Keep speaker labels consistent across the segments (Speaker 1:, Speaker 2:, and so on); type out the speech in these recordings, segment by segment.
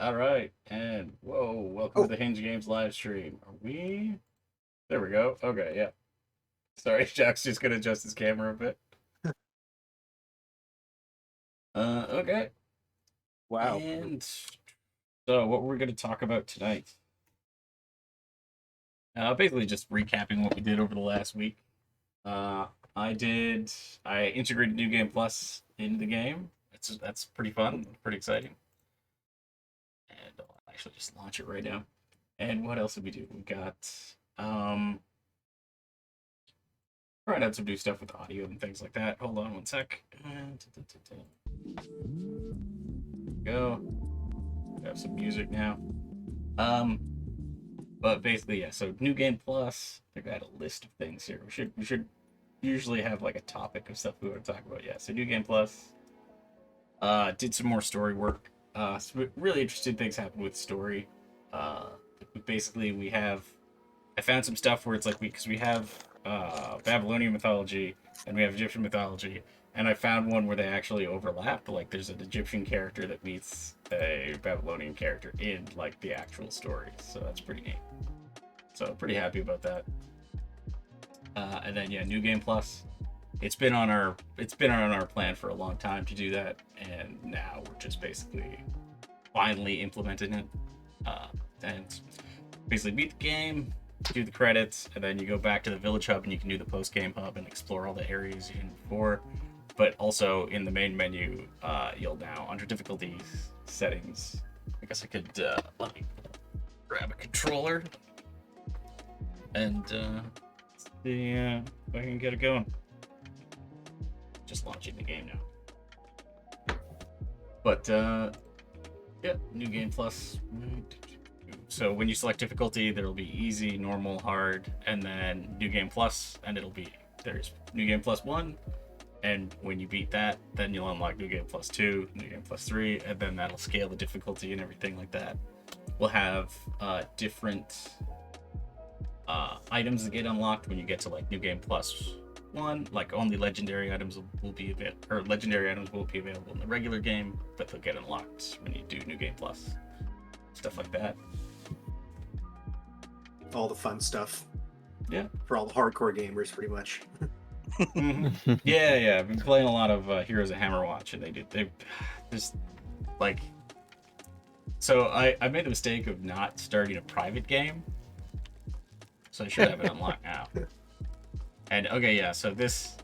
Speaker 1: All right, and whoa, welcome to
Speaker 2: Oh,
Speaker 1: the Hinge Games live stream. Are we? There we go. Okay, yeah. Sorry, Jack's just gonna adjust his camera a bit. Okay.
Speaker 2: wow.
Speaker 1: And so, what we're gonna talk about tonight? Basically, just recapping what we did over the last week. Uh, I did. I integrated New Game Plus into the game. That's pretty fun, pretty exciting. And I'll actually just launch it right now. And what else did we do? We got um trying out some new stuff with audio and things like that. Hold on one sec. Go. We have some music now. Um, but basically, yeah. So new game plus. I think I had a list of things here. We should usually have like a topic of stuff we want to talk about. Yeah. So new game plus. Did some more story work. Some really interesting things happened with story. Uh, basically we have. I found some stuff where it's like because we have Babylonian mythology and we have Egyptian mythology, and I found one where they actually overlap. Like there's an Egyptian character that meets a Babylonian character in like the actual story, so that's pretty neat. So pretty happy about that. And then yeah, new game plus. It's been on our plan for a long time to do that, and now we're just basically finally implementing it. Uh, and basically beat the game, do the credits, and then you go back to the village hub and you can do the post game hub and explore all the areas you didn't before. But also in the main menu, you'll now under difficulty settings. I guess I could let me grab a controller and see if I can get it going. Just launching the game now. But yeah, new game plus. So when you select difficulty, there will be easy, normal, hard, and then new game plus, and it'll be there's new game plus one, and when you beat that, then you'll unlock new game plus two, new game plus three, and then that'll scale the difficulty and everything like that. We'll have different items that get unlocked when you get to like new game plus one. Like only legendary items will be available, or legendary items will be available in the regular game, but they'll get unlocked when you do new game plus. Stuff like that.
Speaker 2: All the fun stuff
Speaker 1: Yeah.
Speaker 2: for all the hardcore gamers, pretty much.
Speaker 1: Hmm. Yeah, yeah. I've been playing a lot of Heroes of Hammerwatch, and they just like. So I made the mistake of not starting a private game, so I should have it unlocked now. And okay, yeah. So this,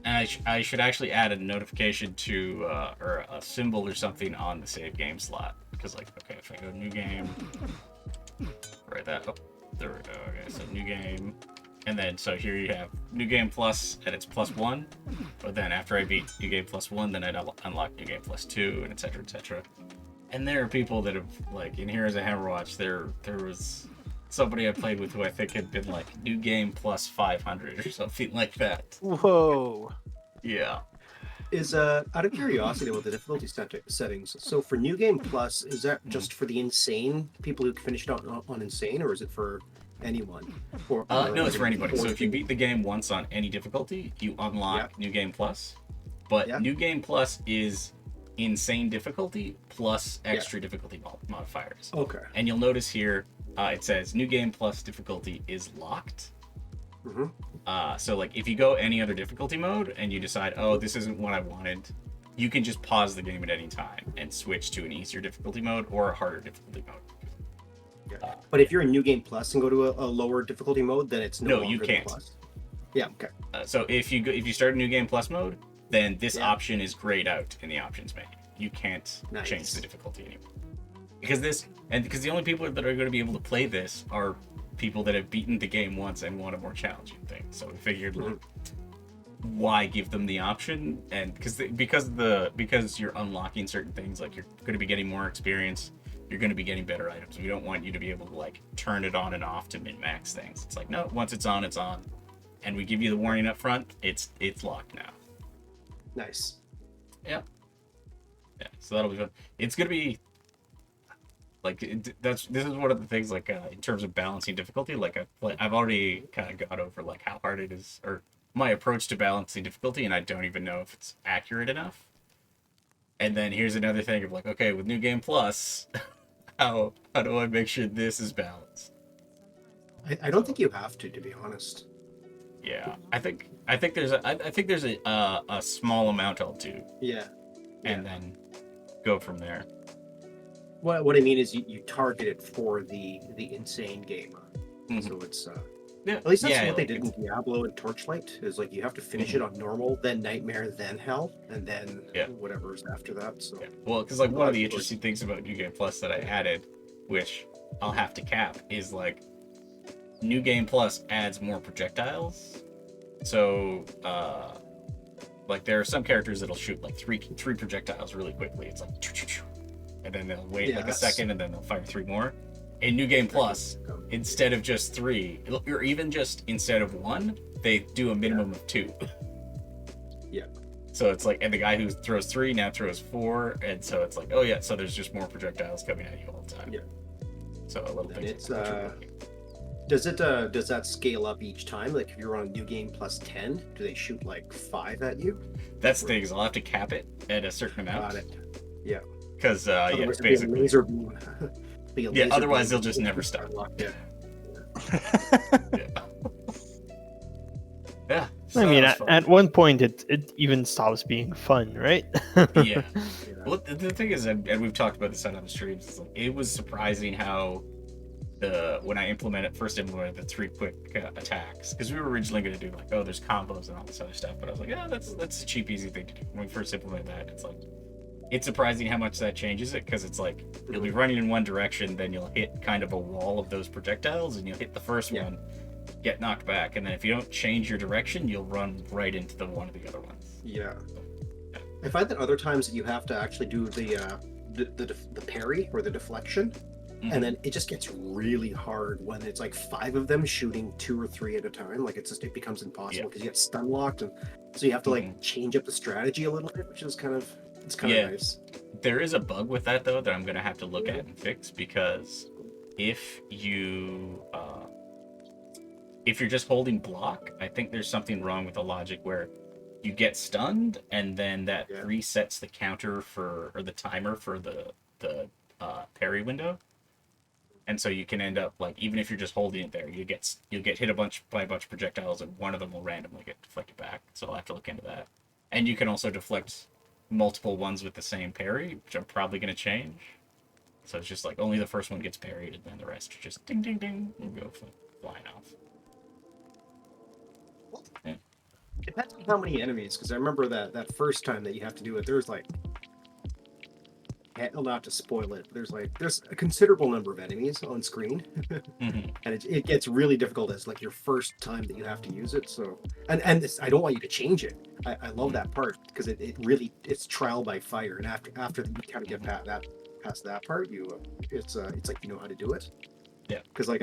Speaker 1: and I should actually add a notification to or a symbol or something on the save game slot because like okay, if I go new game, right that. Oh, there we go. Okay, so new game. And then, so here you have New Game Plus, and it's plus one. But then after I beat New Game Plus one, then I'd unlock New Game Plus two, and etc. etc. And there are people that have, like, in Heroes of Hammerwatch, there was somebody I played with who I think had been like New Game Plus 500 or something like that.
Speaker 3: Whoa.
Speaker 1: Yeah.
Speaker 2: Is out of curiosity about the difficulty settings. So for New Game Plus, is that just for the insane people who finished out on insane, or is it for anyone? Or
Speaker 1: No,
Speaker 2: is
Speaker 1: it's
Speaker 2: it
Speaker 1: for anybody. So
Speaker 2: for
Speaker 1: if you beat the game once on any difficulty, you
Speaker 2: Yeah,
Speaker 1: unlock New Game Plus. But
Speaker 2: yeah,
Speaker 1: New Game Plus is insane difficulty plus
Speaker 2: yeah.
Speaker 1: extra difficulty modifiers.
Speaker 2: Okay.
Speaker 1: And you'll notice here it says New Game Plus difficulty is locked.
Speaker 2: Mm-hmm.
Speaker 1: So like if you go any other difficulty mode and you decide, oh, this isn't what I wanted, you can just pause the game at any time and switch to an easier difficulty mode or a harder difficulty mode.
Speaker 2: Yeah. But if you're in New Game Plus and go to a lower difficulty mode, then it's no
Speaker 1: No,
Speaker 2: longer
Speaker 1: you
Speaker 2: the
Speaker 1: can't.
Speaker 2: Plus. Yeah. Okay.
Speaker 1: So if you start a New Game Plus mode, then this
Speaker 2: Yeah.
Speaker 1: option is grayed out in the options menu. You can't change
Speaker 2: Nice.
Speaker 1: the difficulty anymore. Because the only people that are going to be able to play this are people that have beaten the game once and want a more challenging thing. So we figured, like, why give them the option? And because you're unlocking certain things, like you're going to be getting more experience, you're going to be getting better items. We don't want you to be able to like turn it on and off to min max things. It's like no, once it's on, it's on, and we give you the warning up front. It's locked now.
Speaker 2: Nice.
Speaker 1: Yeah, yeah. So that'll be fun. It's going to be like this is one of the things like in terms of balancing difficulty. Like I've already kind of got over like how hard it is or my approach to balancing difficulty, and I don't even know if it's accurate enough. And then here's another thing of like, okay, with New Game Plus, how do I make sure this is balanced?
Speaker 2: I don't think you have to be honest.
Speaker 1: Yeah, I think there's a small amount I'll do,
Speaker 2: Yeah.
Speaker 1: and then go from there.
Speaker 2: What I mean is you target it for the insane gamer.
Speaker 1: Mhm.
Speaker 2: So it's
Speaker 1: Yeah,
Speaker 2: at least that's
Speaker 1: yeah,
Speaker 2: what they
Speaker 1: like
Speaker 2: did in Diablo and Torchlight. Is like you have to finish
Speaker 1: Mhm.
Speaker 2: it on normal, then Nightmare, then Hell, and then
Speaker 1: Yeah.
Speaker 2: whatever's after that. So
Speaker 1: Yeah. Well, because like
Speaker 2: a
Speaker 1: one
Speaker 2: lot
Speaker 1: of
Speaker 2: of
Speaker 1: the
Speaker 2: people
Speaker 1: interesting things about New Game Plus that I added, which I'll have to cap, is like New Game Plus adds more projectiles. So, like there are some characters that'll shoot like three projectiles really quickly. It's like, choo, choo, choo. And then they'll wait
Speaker 2: Yeah,
Speaker 1: like a
Speaker 2: that's-
Speaker 1: second, and then they'll fire three more. In New Game Plus, instead of just three, or even just instead of one, they do a minimum of two.
Speaker 2: Yeah.
Speaker 1: So it's like, and the guy who throws three now throws four, and so it's like, oh yeah, so there's just more projectiles coming at you all the time.
Speaker 2: Yeah.
Speaker 1: So a little
Speaker 2: And
Speaker 1: thing.
Speaker 2: it's does that scale up each time? Like if you're on New Game Plus 10, do they shoot like 5 at you?
Speaker 1: That's the thing, is I'll have to cap it at a certain
Speaker 2: Got
Speaker 1: amount.
Speaker 2: it. Yeah.
Speaker 1: Because yeah,
Speaker 2: Otherwise it'd be a
Speaker 1: basically.
Speaker 2: laser beam. Be a
Speaker 1: Yeah,
Speaker 2: laser
Speaker 1: otherwise
Speaker 2: beam.
Speaker 1: they'll just never stop.
Speaker 2: Yeah.
Speaker 1: Yeah. Yeah.
Speaker 3: I
Speaker 1: so
Speaker 3: mean,
Speaker 1: that was fun.
Speaker 3: at one point, it even stops being fun, right?
Speaker 1: Yeah.
Speaker 2: Yeah.
Speaker 1: Well, the thing is, and we've talked about this on other streams, is like, it was surprising how when I first implemented the three quick attacks, because we were originally going to do like, oh, there's combos and all this other stuff, but I was like, yeah, that's a cheap, easy thing to do. When we first implemented that, it's like, it's surprising how much that changes it, because it's like you'll be running in one direction, then you'll hit kind of a wall of those projectiles, and you'll hit the first one, get knocked back, and then if you don't change your direction, you'll run right into the one of the other ones.
Speaker 2: Yeah. I find that other times that you have to actually do the parry or the deflection,
Speaker 1: Mhm.
Speaker 2: and then it just gets really hard when it's like 5 of them shooting 2 or 3 at a time. Like it becomes impossible because you get stun locked, and so you have to like change up the strategy a little bit, which is kind of nice.
Speaker 1: There is a bug with that though that I'm gonna have to look at and fix, because if you're just holding block, I think there's something wrong with the logic where you get stunned, and then that resets the counter or the timer for the parry window, and so you can end up like, even if you're just holding it there, you'll get hit by a bunch of projectiles, and one of them will randomly get deflected back. So I'll have to look into that. And you can also deflect multiple ones with the same parry, which I'm probably going to change. So it's just like only the first one gets parried, and then the rest are just ding ding ding and go flying off.
Speaker 2: Depends on how many enemies, because I remember that first time that you have to do it, there's like, not to spoil it, there's a considerable number of enemies on screen,
Speaker 1: Mhm.
Speaker 2: and it gets really difficult as like your first time that you have to use it. So and I don't want you to change it. I love that part, because it's trial by fire, and after you kind of get past that part, it's like you know how to do it.
Speaker 1: Yeah.
Speaker 2: Because like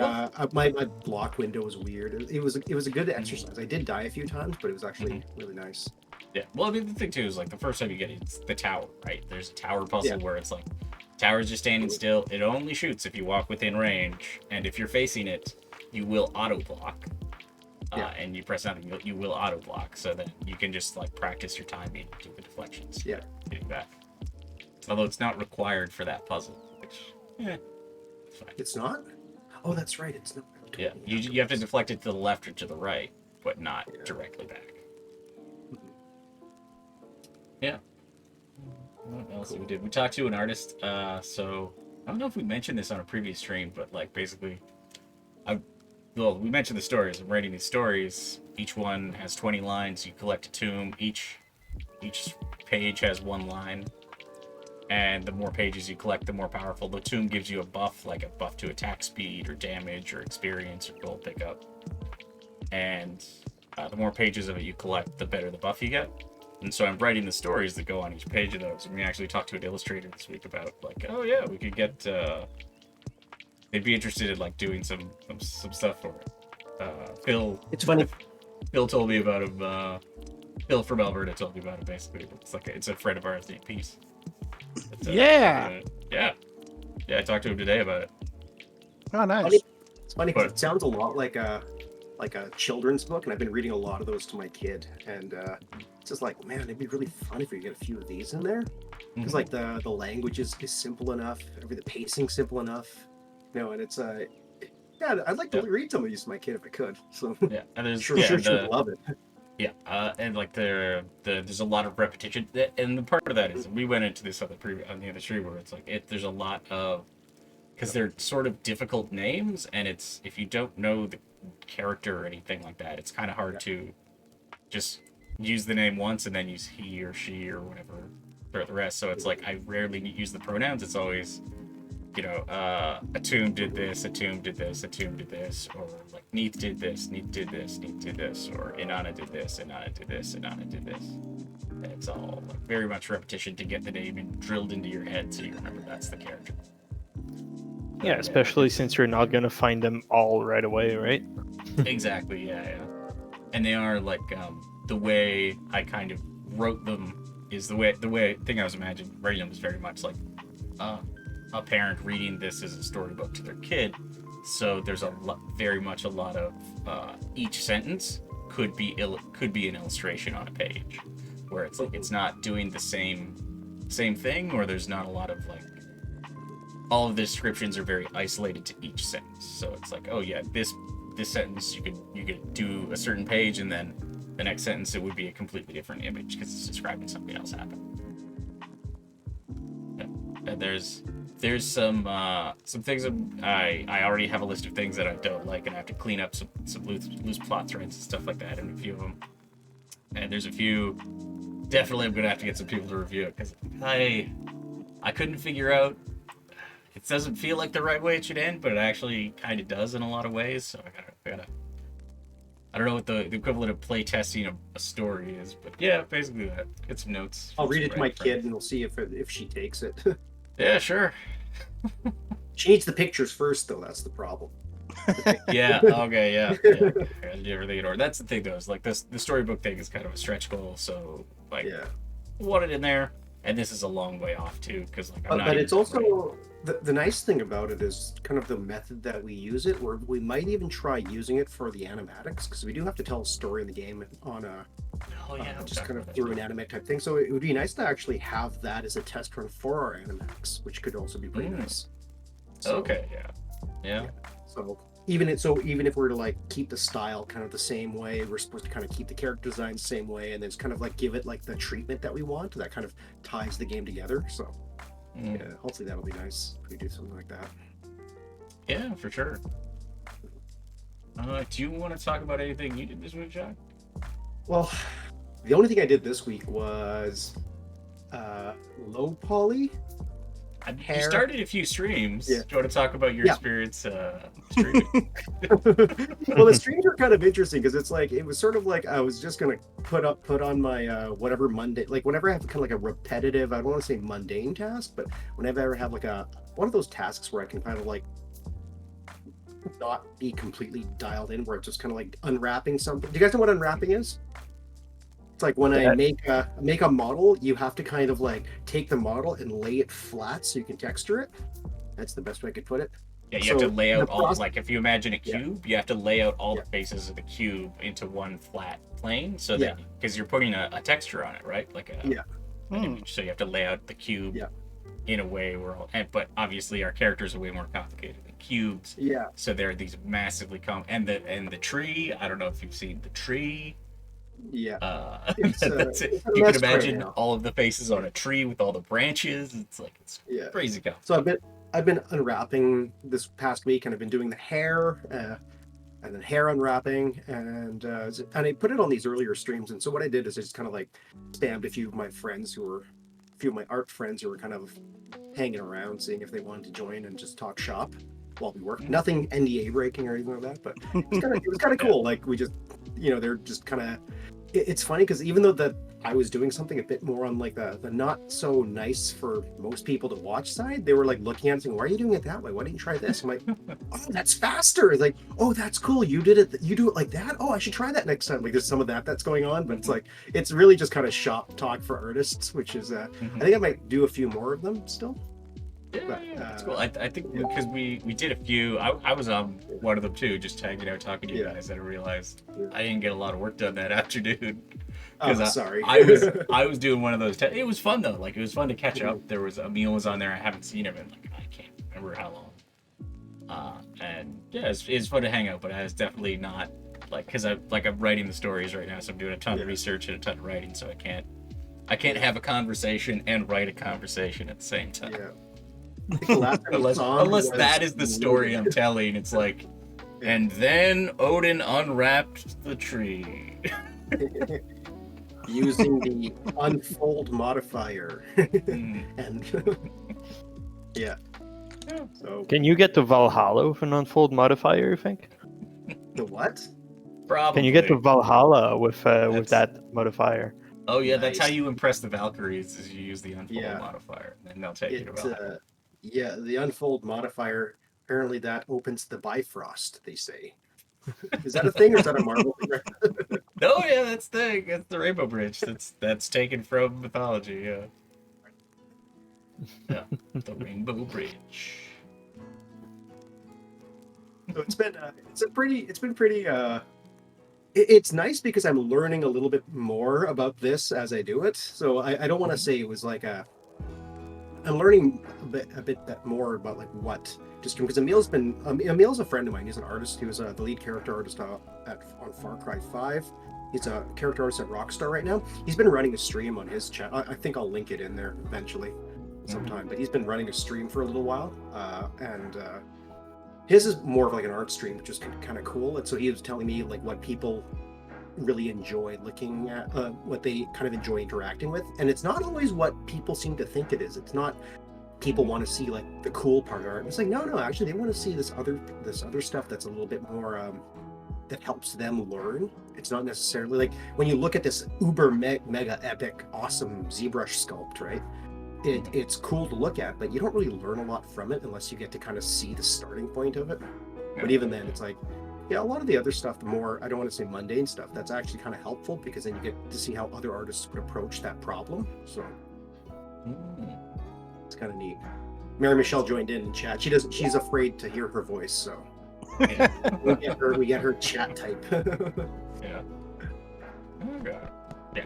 Speaker 2: my block window was weird. It was a good exercise. I did die a few times, but it was actually really nice.
Speaker 1: Yeah. Well, I mean, the thing too is like the first time you get it, it's the tower, right? There's a tower puzzle where it's like tower's just standing still. It only shoots if you walk within range, and if you're facing it, you will auto block. And you press something, you will auto block, so that you can just like practice your timing, do the deflections, getting back. Although it's not required for that puzzle, which it's fine.
Speaker 2: It's not. Oh, that's right. It's not.
Speaker 1: Yeah, you have to deflect it to the left or to the right, but not directly back. Yeah. What else did we do? We talked to an artist. So I don't know if we mentioned this on a previous stream, but like basically, we mentioned the stories. I'm writing these stories. Each one has 20 lines. You collect a tomb. Each page has one line. And the more pages you collect, the more powerful. The tomb gives you a buff, like a buff to attack speed or damage or experience or gold pickup. And the more pages of it you collect, the better the buff you get. And so I'm writing the stories that go on each page of those. And we actually talked to an illustrator this week about like, oh yeah, we could get. They'd be interested in like doing some stuff for it. Phil.
Speaker 2: It's funny.
Speaker 1: Phil told me about him. Phil from Alberta told me about it. Basically, it's a friend of ours named Peace.
Speaker 3: Yeah.
Speaker 1: Yeah. I talked to him today about it.
Speaker 3: Oh, nice.
Speaker 2: It's funny because it sounds a lot like like a children's book, and I've been reading a lot of those to my kid, and it's just like, man, it'd be really fun if we could get a few of these in there, because like the language is simple enough, the pacing simple enough, and it's yeah, I'd like to read some of these to my kid if I could. So
Speaker 1: Yeah, and there's
Speaker 2: sure she would love it.
Speaker 1: Yeah, and like there's a lot of repetition, and the part of that is we went into this on the other stream where it's like there's a lot of, because they're sort of difficult names, and it's, if you don't know the character or anything like that, it's kind of hard to just use the name once and then use he or she or whatever for the rest. So it's like I rarely use the pronouns. It's always, Atum did this, Atum did this, Atum did this, or like Neith did this, Neith did this, Neith did this, or Inanna did this, Inanna did this, Inanna did this. And it's all like very much repetition to get the name drilled into your head so you remember that's the character.
Speaker 3: Yeah, especially since you're not gonna find them all right away, right?
Speaker 1: Exactly, yeah. And they are like, the way I kind of wrote them is the thing I was imagining writing them is very much like a parent reading this as a storybook to their kid. So there's very much a lot of each sentence could be an illustration on a page, where it's like it's not doing the same thing, or there's not a lot of like, all of the descriptions are very isolated to each sentence. So it's like, oh yeah, this sentence you could do a certain page, and then the next sentence it would be a completely different image because it's describing something else happened. Yeah. And there's some things I already have a list of things that I don't like, and I have to clean up some loose plot threads and stuff like that in a few of them. And there's a few, definitely I'm gonna have to get some people to review it, because I couldn't figure out. It doesn't feel like the right way it should end, but it actually kind of does in a lot of ways. So I gotta. I don't know what the equivalent of play testing a story is, but yeah, basically that. Get some notes.
Speaker 2: I'll read it to my kid, and we'll see if she takes it.
Speaker 1: Yeah, sure.
Speaker 2: She needs the pictures first, though. That's the problem.
Speaker 1: Yeah. Okay. Yeah. I do everything in order. That's the thing, though. Is like the storybook thing is kind of a stretch goal. So like, want it in there, and this is a long way off too, because like I'm not.
Speaker 2: But it's also the nice thing about it is kind of the method that we use it, where we might even try using it for the animatics, because we do have to tell a story in the game on a just kind of through an animatic type thing. So it would be nice to actually have that as a test run for our animatics, which could also be pretty nice. So,
Speaker 1: okay. Yeah.
Speaker 2: So even if we're to like keep the style kind of the same way, we're supposed to kind of keep the character design the same way, and then it's kind of like give it like the treatment that we want that kind of ties the game together. So yeah, hopefully that'll be nice if we do something like that.
Speaker 1: Yeah, for sure. Do you want to talk about anything you did this week, Jack?
Speaker 2: Well, the only thing I did this week was low poly.
Speaker 1: You started a few streams.
Speaker 2: Yeah.
Speaker 1: Do you want to talk about your experience streaming?
Speaker 2: Well, the streams were kind of interesting because it's like, it was sort of like I was just gonna put on my whatever Monday, like whenever I have kind of like a repetitive, I don't want to say mundane task, but whenever I ever have like one of those tasks where I can kind of like not be completely dialed in, where it's just kind of like unwrapping something. Do you guys know what unwrapping is? It's like when I make a model, you have to kind of like take the model and lay it flat so you can texture it. That's the best way I could put it.
Speaker 1: Yeah, you have to lay out all, like if you imagine a cube, you have to lay out all the faces of the cube into one flat plane, so that, because you're putting a texture on it, right? Like an image. So you have to lay out the cube in a way where but obviously our characters are way more complicated than cubes.
Speaker 2: Yeah. So
Speaker 1: there are these massively and the tree. I don't know if you've seen the tree.
Speaker 2: Yeah.
Speaker 1: That's it. You can imagine all of the faces on a tree with all the branches. It's like it's crazy complicated.
Speaker 2: So I've been unwrapping this past week, and I've been doing the hair, and then hair unwrapping, and I put it on these earlier streams. And so what I did is I just kind of like spammed a few of my art friends who were kind of hanging around, seeing if they wanted to join and just talk shop while we work. Nothing NDA breaking or anything like that, but it was kind of cool. Like we just, they're just kind of. It's funny because even though that I was doing something a bit more on like the not so nice for most people to watch side, they were like looking at it and saying, "Why are you doing it that way? Why didn't you try this?" I'm like, "Oh, that's faster." It's like, "Oh, that's cool. You did it. You do it like that. Oh, I should try that next time." Like there's some of that's going on, but it's like it's really just kind of shop talk for artists, which is I think I might do a few more of them still.
Speaker 1: Yeah, it's cool. I think because we did a few. I was on one of them too, just hanging out talking to you guys, and I realized I didn't get a lot of work done that afternoon. Because
Speaker 2: sorry.
Speaker 1: I was doing one of those. It was fun though. Like it was fun to catch up. There was Emil was on there. I haven't seen him in like I can't remember how long. And yeah, it's fun to hang out, but it's definitely not like because I'm writing the stories right now, so I'm doing a ton of research and a ton of writing, so I can't have a conversation and write a conversation at the same time.
Speaker 2: Yeah.
Speaker 1: Unless that is the story I'm telling, it's like, and then Odin unwrapped the tree.
Speaker 2: Using the unfold modifier. And yeah. So
Speaker 3: Can you get to Valhalla with an unfold modifier, you think?
Speaker 2: the what?
Speaker 1: Probably.
Speaker 3: Can you get to Valhalla with that modifier?
Speaker 1: Oh yeah, that's how
Speaker 2: Nice.
Speaker 1: you impress the Valkyries, is you use the unfold modifier, and they'll take you to Valhalla.
Speaker 2: Yeah, the unfold modifier, apparently that opens the Bifrost, they say. Is that a thing or is that a Marvel thing?
Speaker 1: No, yeah, that's the Rainbow Bridge. That's taken from mythology. Yeah, the Rainbow Bridge.
Speaker 2: So it's nice because I'm learning a little bit more about this as I do it. So I don't want to say it was like I'm learning a bit more about like what just because Emil's a friend of mine. He's an artist. He was the lead character artist on Far Cry 5. He's a character artist at Rockstar right now. He's been running a stream on his channel. I think I'll link it in there eventually sometime. But he's been running a stream for a little while, and his is more of like an art stream, which is kind of cool. And so he was telling me like what people really enjoy looking at, what they kind of enjoy interacting with, and it's not always what people seem to think it is. It's not people want to see like the cool part of art. It's like no, actually they want to see this other stuff that's a little bit more that helps them learn. It's not necessarily like when you look at this uber mega epic awesome ZBrush sculpt, right? It's cool to look at, but you don't really learn a lot from it unless you get to kind of see the starting point of it. But even then, it's like, yeah, a lot of the other stuff, the more, I don't want to say mundane stuff, that's actually kind of helpful because then you get to see how other artists would approach that problem. So it's kind of neat. Mary Michelle joined in chat. She's afraid to hear her voice, so
Speaker 1: Yeah.
Speaker 2: we get her chat type.
Speaker 1: Yeah. Oh god. Yeah,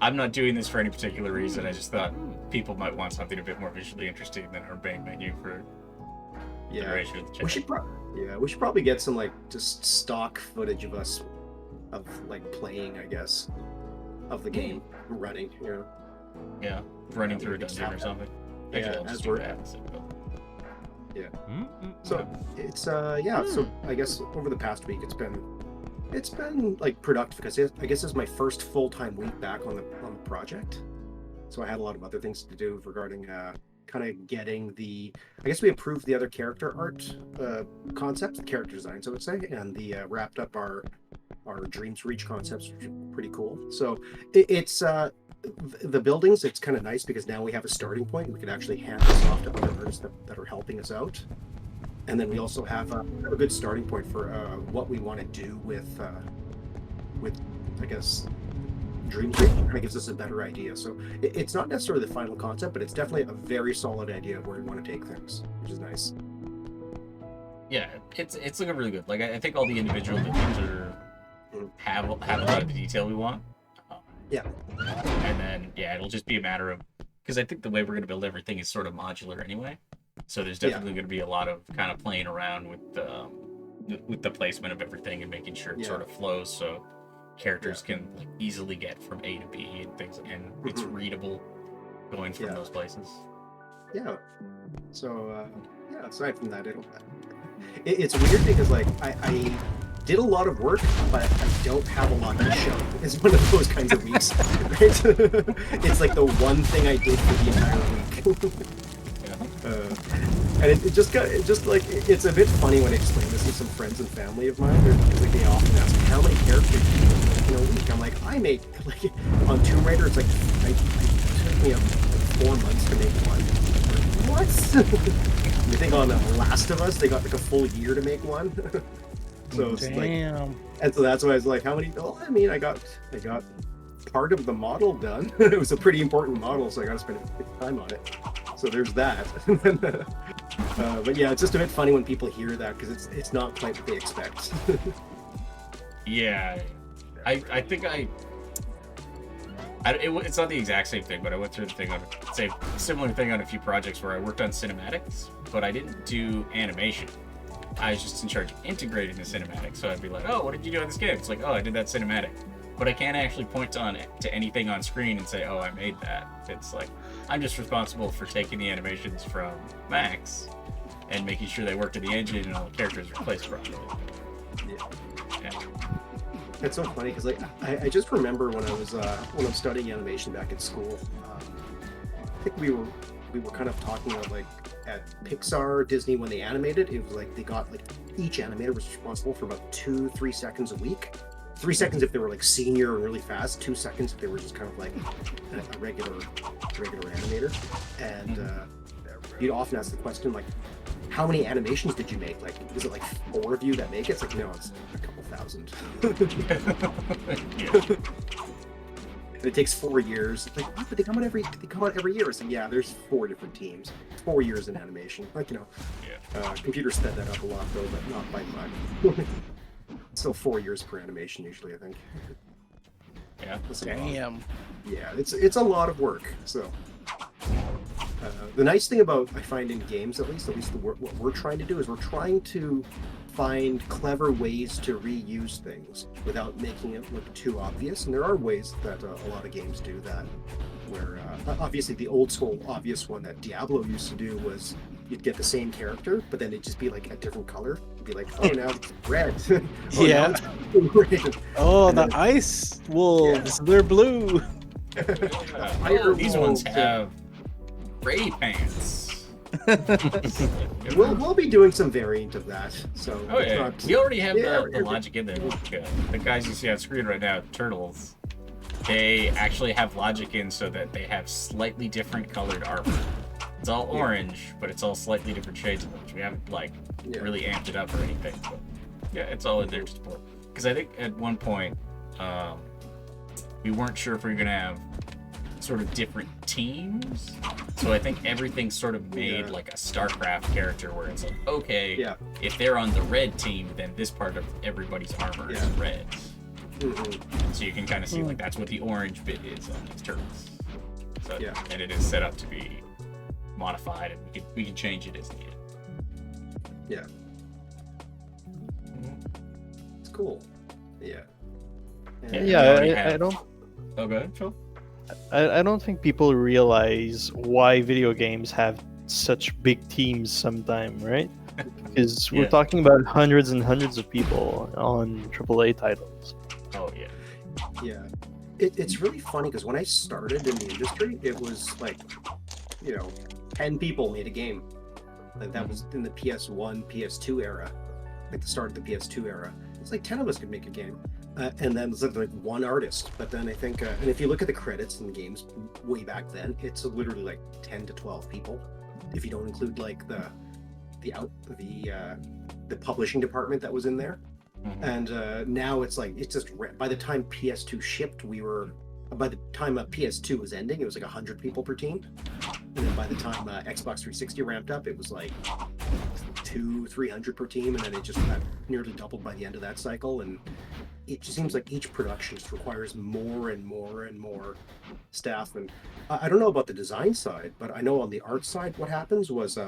Speaker 1: I'm not doing this for any particular reason. I just thought people might want something a bit more visually interesting than our main menu for duration of the chat.
Speaker 2: We should probably get some like just stock footage of us of like playing, I guess, of the game running, you know.
Speaker 1: Yeah, running through a dungeon or something. Actually, I'll just do that instead of
Speaker 2: yeah. So it's so I guess over the past week it's been like productive because I guess this is my first full-time week back on the project. So I had a lot of other things to do regarding kind of getting I guess we approved the other character art concepts, the character designs I would say, and the wrapped up our Dreams Reach concepts, which are pretty cool. So it's the buildings, it's kind of nice because now we have a starting point. We can actually hand this off to other artists that are helping us out. And then we also have a good starting point for what we want to do with I guess Dreams Reach. Kind of gives us a better idea. So it's not necessarily the final concept, but it's definitely a very solid idea of where we want to take things, which is nice.
Speaker 1: Yeah, it's looking really good. Like I think all the individual things have a lot of the detail we want.
Speaker 2: Yeah.
Speaker 1: And then it'll just be a matter of because I think the way we're gonna build everything is sort of modular anyway. So there's definitely going to be a lot of kind of playing around with the placement of everything and making sure it sort of flows so characters can like, easily get from A to B and things, and it's readable going from those places. Yeah.
Speaker 2: So aside from that, it's weird because like I did a lot of work, but I don't have a lot to show. It's one of those kinds of weeks, right? It's like the one thing I did for the entire week. And it's a bit funny when I explain this to some friends and family of mine. Like they often ask me, how many characters do you make in a week? I'm like, I make like on Tomb Raider, it's like it took me like 4 months to make one. Like, what? You think on Last of Us they got like a full year to make one? So it's like, and so that's why I was like, how many? Well, I mean, I got part of the model done. It was a pretty important model, so I got to spend a bit of time on it. So there's that. But yeah, it's just a bit funny when people hear that because it's not quite what they expect.
Speaker 1: Yeah, I think it's not the exact same thing, but I went through the thing on similar thing on a few projects where I worked on cinematics, but I didn't do animation. I was just in charge of integrating the cinematic. So I'd be like, oh, what did you do on this game? It's like, oh, I did that cinematic. But I can't actually point to anything on screen and say, oh, I made that. It's like, I'm just responsible for taking the animations from Max and making sure they work to the engine and all the characters are placed properly. Yeah.
Speaker 2: It's so funny because like I just remember when I was studying animation back at school. I think we were kind of talking about like at Pixar, Disney when they animated, it was like they got like each animator was responsible for about 2-3 seconds a week. 3 seconds if they were like senior and really fast. 2 seconds if they were just kind of like a regular animator. And you'd often ask the question like, how many animations did you make? Like, is it like 4 of you that make it? It's like, no, it's a couple thousand.
Speaker 1: Yeah.
Speaker 2: And it takes 4 years. Like, what? But they come out every year. It's like, yeah, there's 4 different teams. 4 years in animation. Like, you know, computers sped that up a lot though, but not by much. Still 4 years per animation usually, I think.
Speaker 1: Yeah.
Speaker 4: Damn.
Speaker 2: Yeah, it's a lot of work. So the nice thing about, I find in games at least what we're trying to do is we're trying to find clever ways to reuse things without making it look too obvious. And there are ways that a lot of games do that, where obviously the old school obvious one that Diablo used to do was you'd get the same character, but then it'd just be like a different color. It'd be like, oh, now it's red. Oh,
Speaker 4: Yeah.
Speaker 2: now it's red.
Speaker 4: Oh,
Speaker 2: And
Speaker 4: the
Speaker 2: then-
Speaker 4: ice wolves, they're blue.
Speaker 1: Oh, these ones have gray pants.
Speaker 2: We'll be doing some variant of that. So
Speaker 1: Oh
Speaker 2: it's
Speaker 1: yeah,
Speaker 2: not-
Speaker 1: we already have
Speaker 2: Yeah,
Speaker 1: the logic in there. Like, the guys you see on screen right now, turtles, they actually have logic in so that they have slightly different colored armor. It's all orange, but it's all slightly different shades of orange. We haven't like really amped it up or anything. But yeah, it's all in there just for. Because I think at one point, we weren't sure if we were gonna have sort of different teams. So I think everything's sort of made like a StarCraft character where it's like, okay, if they're on the red team, then this part of everybody's armor is red.
Speaker 2: Mhm.
Speaker 1: So you can kind of see like that's what the orange bit is on these turtles. So, and it is set up to be modified, and we can change it as needed.
Speaker 2: Yeah. It's cool. Yeah. And-
Speaker 3: I don't.
Speaker 1: Oh, go ahead, Phil.
Speaker 3: I don't think people realize why video games have such big teams sometime, right? Because we're talking about hundreds and hundreds of people on AAA titles.
Speaker 1: Oh yeah.
Speaker 2: Yeah. It's really funny because when I started in the industry, it was like, 10 people made a game. Like that was in the PS1, PS2 era, like the start of the PS2 era. It's like 10 of us could make a game. And then it's like one artist. But then I think, and if you look at the credits in the games way back then, it's literally like 10 to 12 people. If you don't include like the publishing department that was in there. And now it's like, it's just, by the time PS2 shipped, by the time PS2 was ending, it was like 100 people per team. And then by the time Xbox 360 ramped up, it was like 200-300 per team, and then it just nearly doubled by the end of that cycle. And it just seems like each production just requires more and more and more staff. And I don't know about the design side, but I know on the art side, what happens was,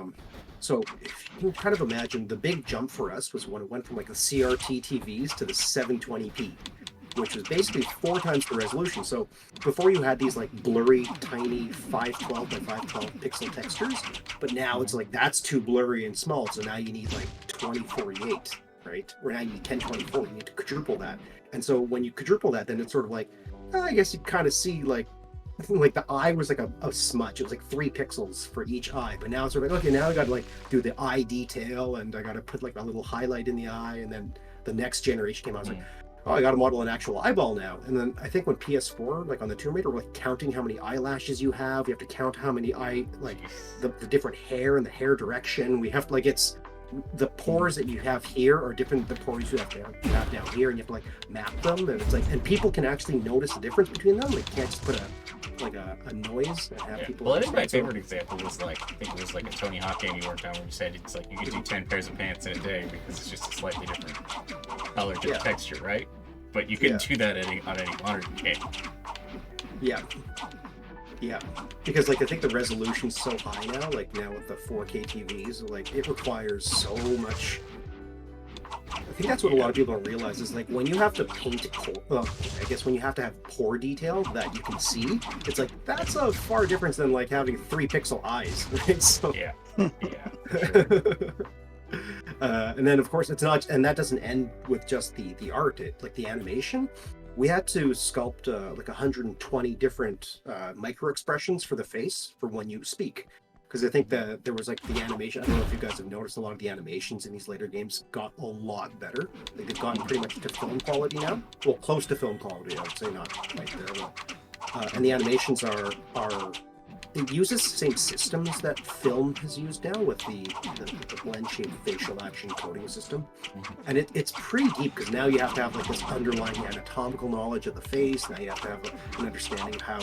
Speaker 2: so if you can kind of imagine, the big jump for us was when it went from like the CRT TVs to the 720p. Which was basically 4 times the resolution. So before you had these like blurry, tiny 512 by 512 pixel textures, but now it's like that's too blurry and small. So now you need like 2048, right? Or now you need 1024. You need to quadruple that. And so when you quadruple that, then it's sort of like, I guess you kind of see like the eye was like a smudge. It was like 3 pixels for each eye. But now it's sort of like, okay, now I got to like do the eye detail, and I got to put like a little highlight in the eye. And then the next generation came out. I was like, oh, I got to model an actual eyeball now. And then I think when PS4, like on the Tomb Raider, we're like counting how many eyelashes you have. You have to count how many the different hair and the hair direction. We have to the pores that you have here are different than the pores you have down here, and you have to like map them, and it's like, and people can actually notice the difference between them. Like, you can't just put a noise and have
Speaker 1: Yeah.
Speaker 2: people.
Speaker 1: Well, I think my
Speaker 2: understand.
Speaker 1: favorite example was like, I think it was like a Tony Hawk game you worked on where you said it's like you could do 10 pairs of pants in a day because it's just a slightly different color to
Speaker 2: Yeah.
Speaker 1: texture, right? But you can
Speaker 2: Yeah.
Speaker 1: do that on any monitor you can.
Speaker 2: Yeah. Yeah, because like I think the resolution's so high now, like now with the 4K TVs, like it requires so much. I think that's what a lot of people don't realize is like when you have to paint, I guess when you have to have pore detail that you can see, it's like that's a far difference than like having 3-pixel eyes, right? So
Speaker 1: Yeah. Yeah. For sure.
Speaker 2: and then of course it's not, and that doesn't end with just the art, like the animation. We had to sculpt like 120 different micro expressions for the face for when you speak, because I think that there was like the animation. I don't know if you guys have noticed, a lot of the animations in these later games got a lot better. Like they've gotten pretty much to film quality now. Well, close to film quality, I would say, not right there. And the animations are it uses the same systems that film has used now with the blend shape facial action coding system. And it's pretty deep because now you have to have like this underlying anatomical knowledge of the face. Now you have to have an understanding of how,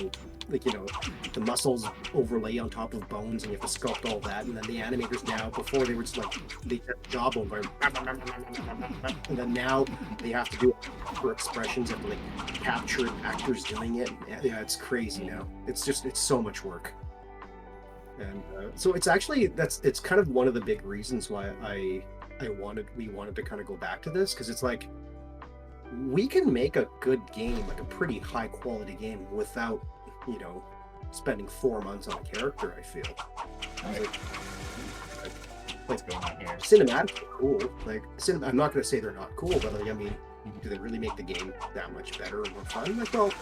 Speaker 2: like, you know, the muscles overlay on top of bones, and you have to sculpt all that. And then the animators now, before they were just like, they had a job on going, and then now they have to do for expressions and like capture actors doing it. Yeah, it's crazy now. It's so much work. And so it's actually it's kind of one of the big reasons why we wanted to kind of go back to this, because it's like we can make a good game, like a pretty high quality game, without, you know, spending 4 months on a character. I feel
Speaker 1: What's going on here?
Speaker 2: cinematics are cool. Like I'm not going to say they're not cool, but like, I mean, do they really make the game that much better and more fun? Like, well,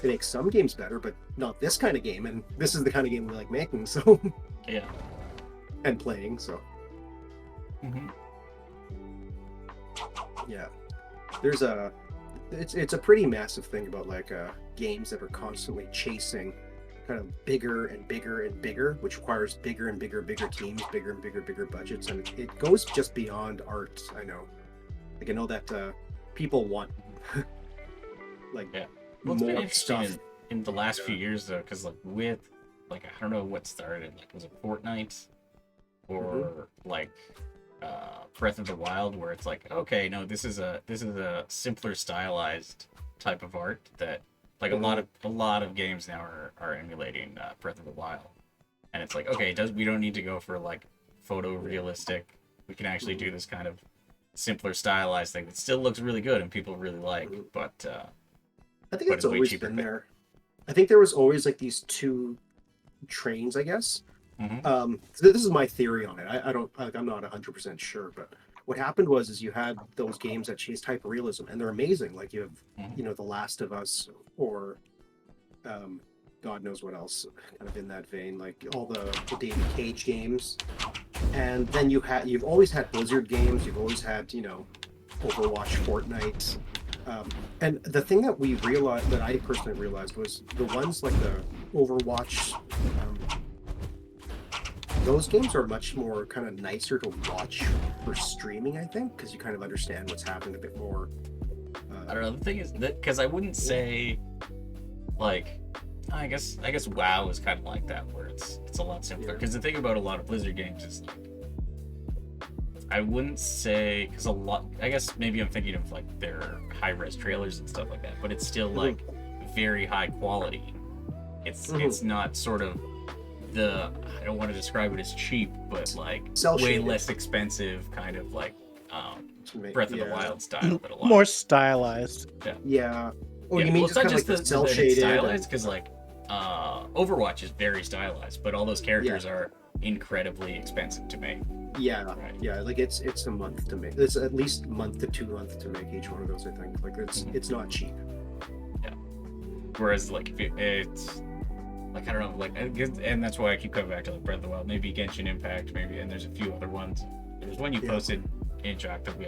Speaker 2: it makes some games better, but not this kind of game. And this is the kind of game we like making, so
Speaker 1: Yeah.
Speaker 2: and playing. So
Speaker 1: Mm-hmm.
Speaker 2: yeah, there's it's a pretty massive thing about like games that are constantly chasing kind of bigger and bigger and bigger, which requires bigger and bigger teams, bigger and bigger budgets, and it goes just beyond art. I know, like I know that people want like
Speaker 1: Yeah. Well, it's been
Speaker 2: more
Speaker 1: interesting
Speaker 2: stuff.
Speaker 1: in the last few years though, because like with like I don't know what started. Like, was it Fortnite or like Breath of the Wild, where it's like, okay, no, this is a simpler stylized type of art that like a lot of games now are emulating Breath of the Wild, and it's like, okay, we don't need to go for like photorealistic. We can actually do this kind of simpler stylized thing that still looks really good and people really like, but
Speaker 2: I think
Speaker 1: but
Speaker 2: it's
Speaker 1: it's way
Speaker 2: always
Speaker 1: cheaper
Speaker 2: been
Speaker 1: to-
Speaker 2: there. I think there was always like these two trains, I guess. So this is my theory on it. I'm not 100% sure, but what happened is you had those games that chased hyper realism, and they're amazing. Like you have, you know, The Last of Us, or God knows what else, kind of in that vein, like all the David Cage games. And then you've always had Blizzard games. You've always had, you know, Overwatch, Fortnite. And the thing that that I personally realized, was the ones like the Overwatch, those games are much more kind of nicer to watch for streaming, I think, because you kind of understand what's happening a bit more.
Speaker 1: I don't know. The thing is that, because I wouldn't say like, I guess WoW is kind of like that, where it's a lot simpler. Because the thing about a lot of Blizzard games is like, I wouldn't say, because a lot, I guess maybe I'm thinking of like their high res trailers and stuff like that, but it's still like very high quality. It's not sort of I don't want to describe it as cheap, but like way less expensive, kind of like Breath of the Wild style. But a lot
Speaker 4: More stylized.
Speaker 2: Yeah. Oh,
Speaker 1: yeah,
Speaker 2: you mean
Speaker 1: well,
Speaker 2: just kind of like the cell shaded?
Speaker 1: Stylized, because like Overwatch is very stylized, but all those characters are incredibly expensive to make.
Speaker 2: Yeah,
Speaker 1: Right.
Speaker 2: yeah. Like it's a month to make. It's at least month to 2 months to make each one of those. I think. Like it's not cheap.
Speaker 1: Yeah. Whereas like it's like, I don't know, like, and that's why I keep coming back to like Breath of the Wild, maybe Genshin Impact, maybe, and there's a few other ones. There was one you posted in Jack that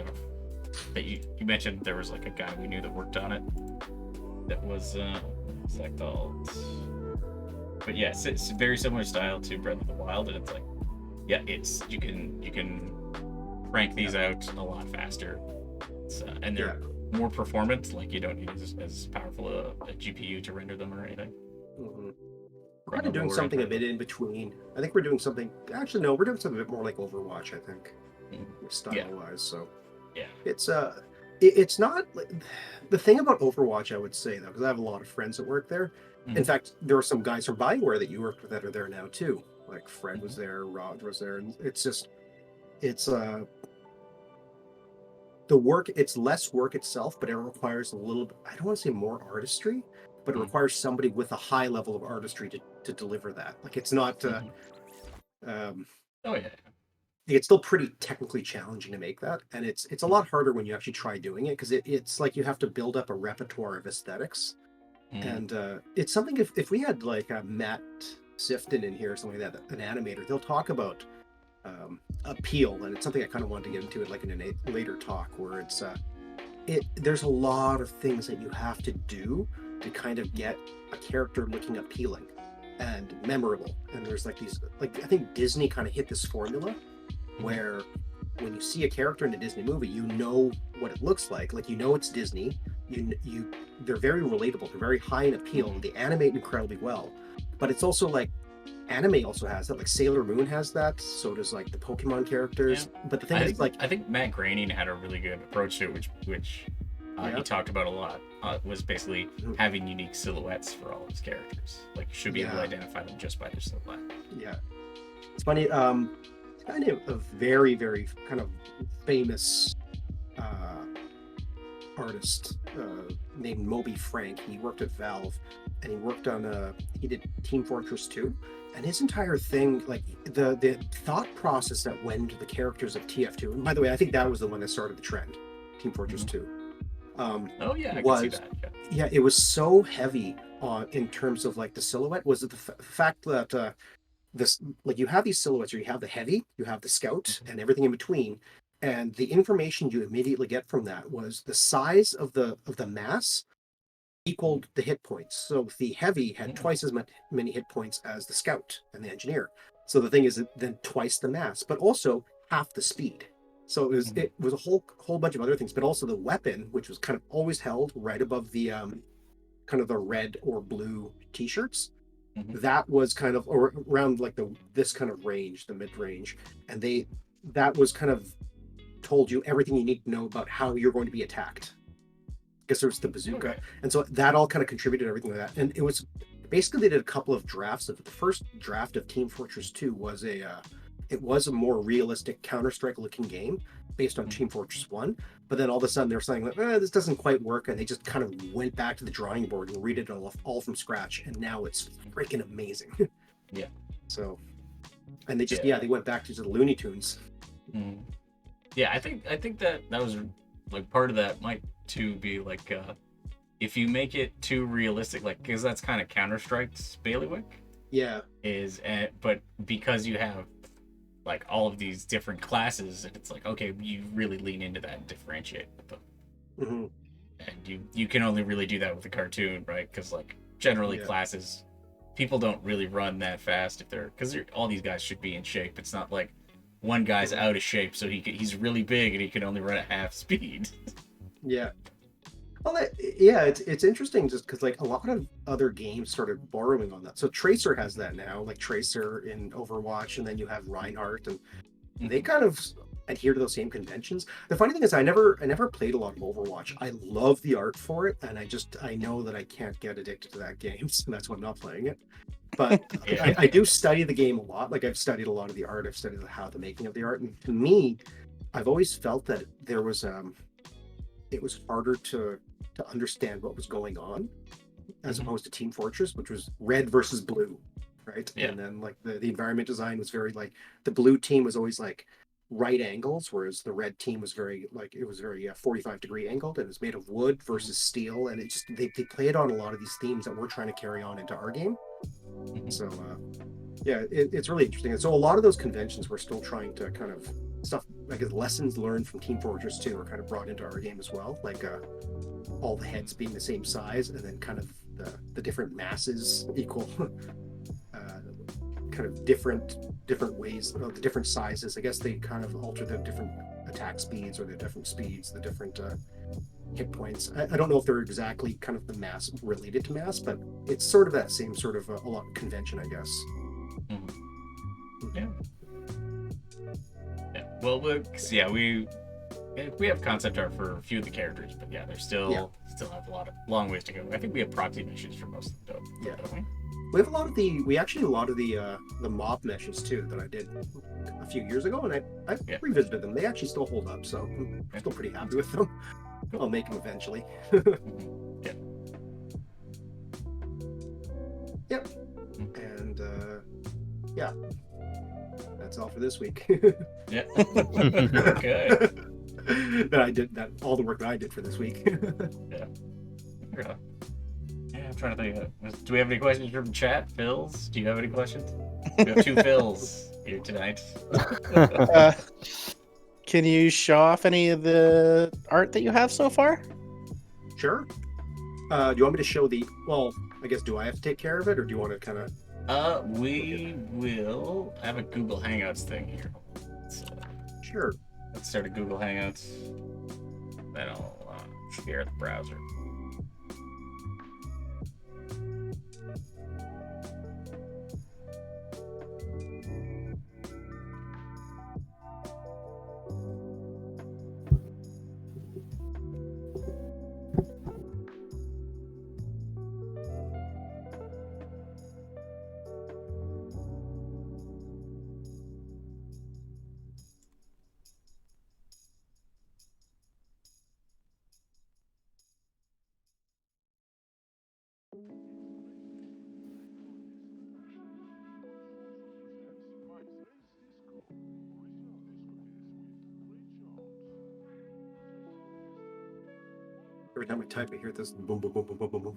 Speaker 1: you mentioned. There was like a guy we knew that worked on it. That was what's that called? But yeah, it's very similar style to Breath of the Wild, and it's like, yeah, it's you can crank these out a lot faster. And they're more performant. Like you don't need as powerful a GPU to render them or anything.
Speaker 2: Mm-hmm. We're
Speaker 1: Run
Speaker 2: kind of
Speaker 1: a
Speaker 2: doing
Speaker 1: lower
Speaker 2: something a
Speaker 1: end
Speaker 2: bit in between. I think we're doing something. Actually, no, we're doing something a bit more like Overwatch. I think, style-wise. So
Speaker 1: Yeah.
Speaker 2: it's not the thing about Overwatch. I would say though, because I have a lot of friends that work there. In
Speaker 1: Mhm.
Speaker 2: fact, there are some guys from Bioware that you worked with that are there now too. Like Fred was
Speaker 1: Mhm.
Speaker 2: there, Rod was there, and it's the work. It's less work itself, but it requires a little. I don't want to say more artistry, but it
Speaker 1: Mhm.
Speaker 2: requires somebody with a high level of artistry to deliver that. Like it's not.
Speaker 1: Mhm.
Speaker 2: Um,
Speaker 1: Oh yeah.
Speaker 2: it's still pretty technically challenging to make that, and it's a lot harder when you actually try doing it because it's like you have to build up a repertoire of aesthetics,
Speaker 1: Mhm.
Speaker 2: and it's something if we had like Matt Sifton in here or something like that, an animator, they'll talk about appeal, and it's something I kind of wanted to get into it like in a later talk where there's a lot of things that you have to do to kind of get a character looking appealing and memorable. And there's like these, like I think Disney kind of hit this formula where when you see a character in a Disney movie, you know what it looks like. Like you know it's Disney. They're very relatable. They're very high in appeal. They animate incredibly well. But it's also like anime also has that. Like Sailor Moon has that. So does like the Pokemon characters.
Speaker 1: Yeah.
Speaker 2: But the thing is, like,
Speaker 1: I think Matt Groening had a really good approach to it, which
Speaker 2: yeah,
Speaker 1: he talked about a lot. Was basically
Speaker 2: Mhm.
Speaker 1: having unique silhouettes for all his characters. Like you should be able to
Speaker 2: Yeah.
Speaker 1: identify them just by their silhouette.
Speaker 2: yeah, it's funny. Kind of a very, very kind of famous uh, artist named Moby Frank. He worked at Valve, and he did Team Fortress 2, and his entire thing, like the thought process that went into the characters of TF2. And by the way, I think that was the one that started the trend, Team Fortress
Speaker 1: Mhm.
Speaker 2: 2.
Speaker 1: Oh yeah, I can see
Speaker 2: Was
Speaker 1: that. Yeah.
Speaker 2: yeah, it was so heavy on in terms of like the silhouette. Was it the fact that this like you have these silhouettes, or you have the heavy, you have the scout, and everything in between, and the information you immediately get from that was the size of the mass equaled the hit points. So the heavy had
Speaker 1: Mhm.
Speaker 2: twice as many hit points as the scout and the engineer. So the thing is then twice the mass, but also half the speed. So it was a whole bunch of other things, but also the weapon, which was kind of always held right above the kind of the red or blue t-shirts,
Speaker 1: Mhm.
Speaker 2: that was kind of around like this kind of range, the mid range, and that was kind of told you everything you need to know about how you're going to be attacked. Because there's the bazooka,
Speaker 1: Okay.
Speaker 2: and so that all kind of contributed to everything like that. And it was basically they did a couple of drafts of it. The first draft of Team Fortress 2 was it was a more realistic Counter-Strike looking game based on Team Fortress 1. But then all of a sudden they're saying like, this doesn't quite work, and they just kind of went back to the drawing board and redid it all from scratch, and now it's freaking amazing.
Speaker 1: Yeah.
Speaker 2: So, and they just
Speaker 1: Yeah.
Speaker 2: they went back to the Looney Tunes.
Speaker 1: Mhm. Yeah, I think that was like part of that might too be like if you make it too realistic, like because that's kind of Counter Strike's bailiwick
Speaker 2: Yeah,
Speaker 1: is, but because you have like all of these different classes, and it's like okay, you really lean into that and differentiate with them,
Speaker 2: hmm
Speaker 1: and you can only really do that with a cartoon, right? Because like generally
Speaker 2: yeah,
Speaker 1: classes, people don't really run that fast if because all these guys should be in shape. It's not like one guy's
Speaker 2: Mhm.
Speaker 1: out of shape, so he's really big and he can only run at half speed.
Speaker 2: yeah. Well, yeah, it's interesting just because like a lot of other games started borrowing on that. So Tracer has that now, like Tracer in Overwatch, and then you have Reinhardt, and they kind of adhere to those same conventions. The funny thing is, I never played a lot of Overwatch. I love the art for it, and I know that I can't get addicted to that game, so that's why I'm not playing it. But
Speaker 1: Yeah.
Speaker 2: I do study the game a lot. Like I've studied a lot of the art. I've studied how the making of the art, and to me, I've always felt that it was harder to understand what was going on as
Speaker 1: Mhm.
Speaker 2: opposed to Team Fortress, which was red versus blue, right?
Speaker 1: Yeah.
Speaker 2: And then like the environment design was very like the blue team was always like right angles, whereas the red team was very like it was very 45-degree angled, and it was made of wood versus steel, and it just they played on a lot of these themes that we're trying to carry on into our game.
Speaker 1: Mhm.
Speaker 2: So yeah, it's really interesting. And so a lot of those conventions we're still trying to kind of stuff like lessons learned from Team Fortress 2 are kind of brought into our game as well. Like all the heads being the same size, and then kind of the different masses equal kind of different different ways, the different sizes. I guess they kind of alter the different attack speeds or the different speeds, the different hit points. I don't know if they're exactly kind of the mass related to mass, but it's sort of that same sort of a lot convention, I guess.
Speaker 1: Yeah. Yeah. Well, yeah, we have concept art for a few of the characters, but yeah, they're still have long ways to go. I think we have proxy missions for most of them, don't we?
Speaker 2: We have a lot of the mob meshes too that I did a few years ago, and I revisited them. They actually still hold up, so I'm still pretty happy with them. I'll make them eventually.
Speaker 1: Yeah.
Speaker 2: Yep. And yeah, that's all for this week.
Speaker 1: Yeah. Okay.
Speaker 2: All the work that I did for this week.
Speaker 1: Yeah. Yeah, I'm trying to think. Do we have any questions from chat? Phils, do you have any questions? We have two Phils here tonight.
Speaker 4: Can you show off any of the art that you have so far?
Speaker 2: Sure. Do you want me to show well, I guess, do I have to take care of it, or do you want to kind of...
Speaker 1: We will have a Google Hangouts thing here.
Speaker 2: Sure.
Speaker 1: Let's start a Google Hangouts. Then I'll share the browser.
Speaker 2: Every time I type, I hear this boom, boom, boom, boom, boom, boom, boom.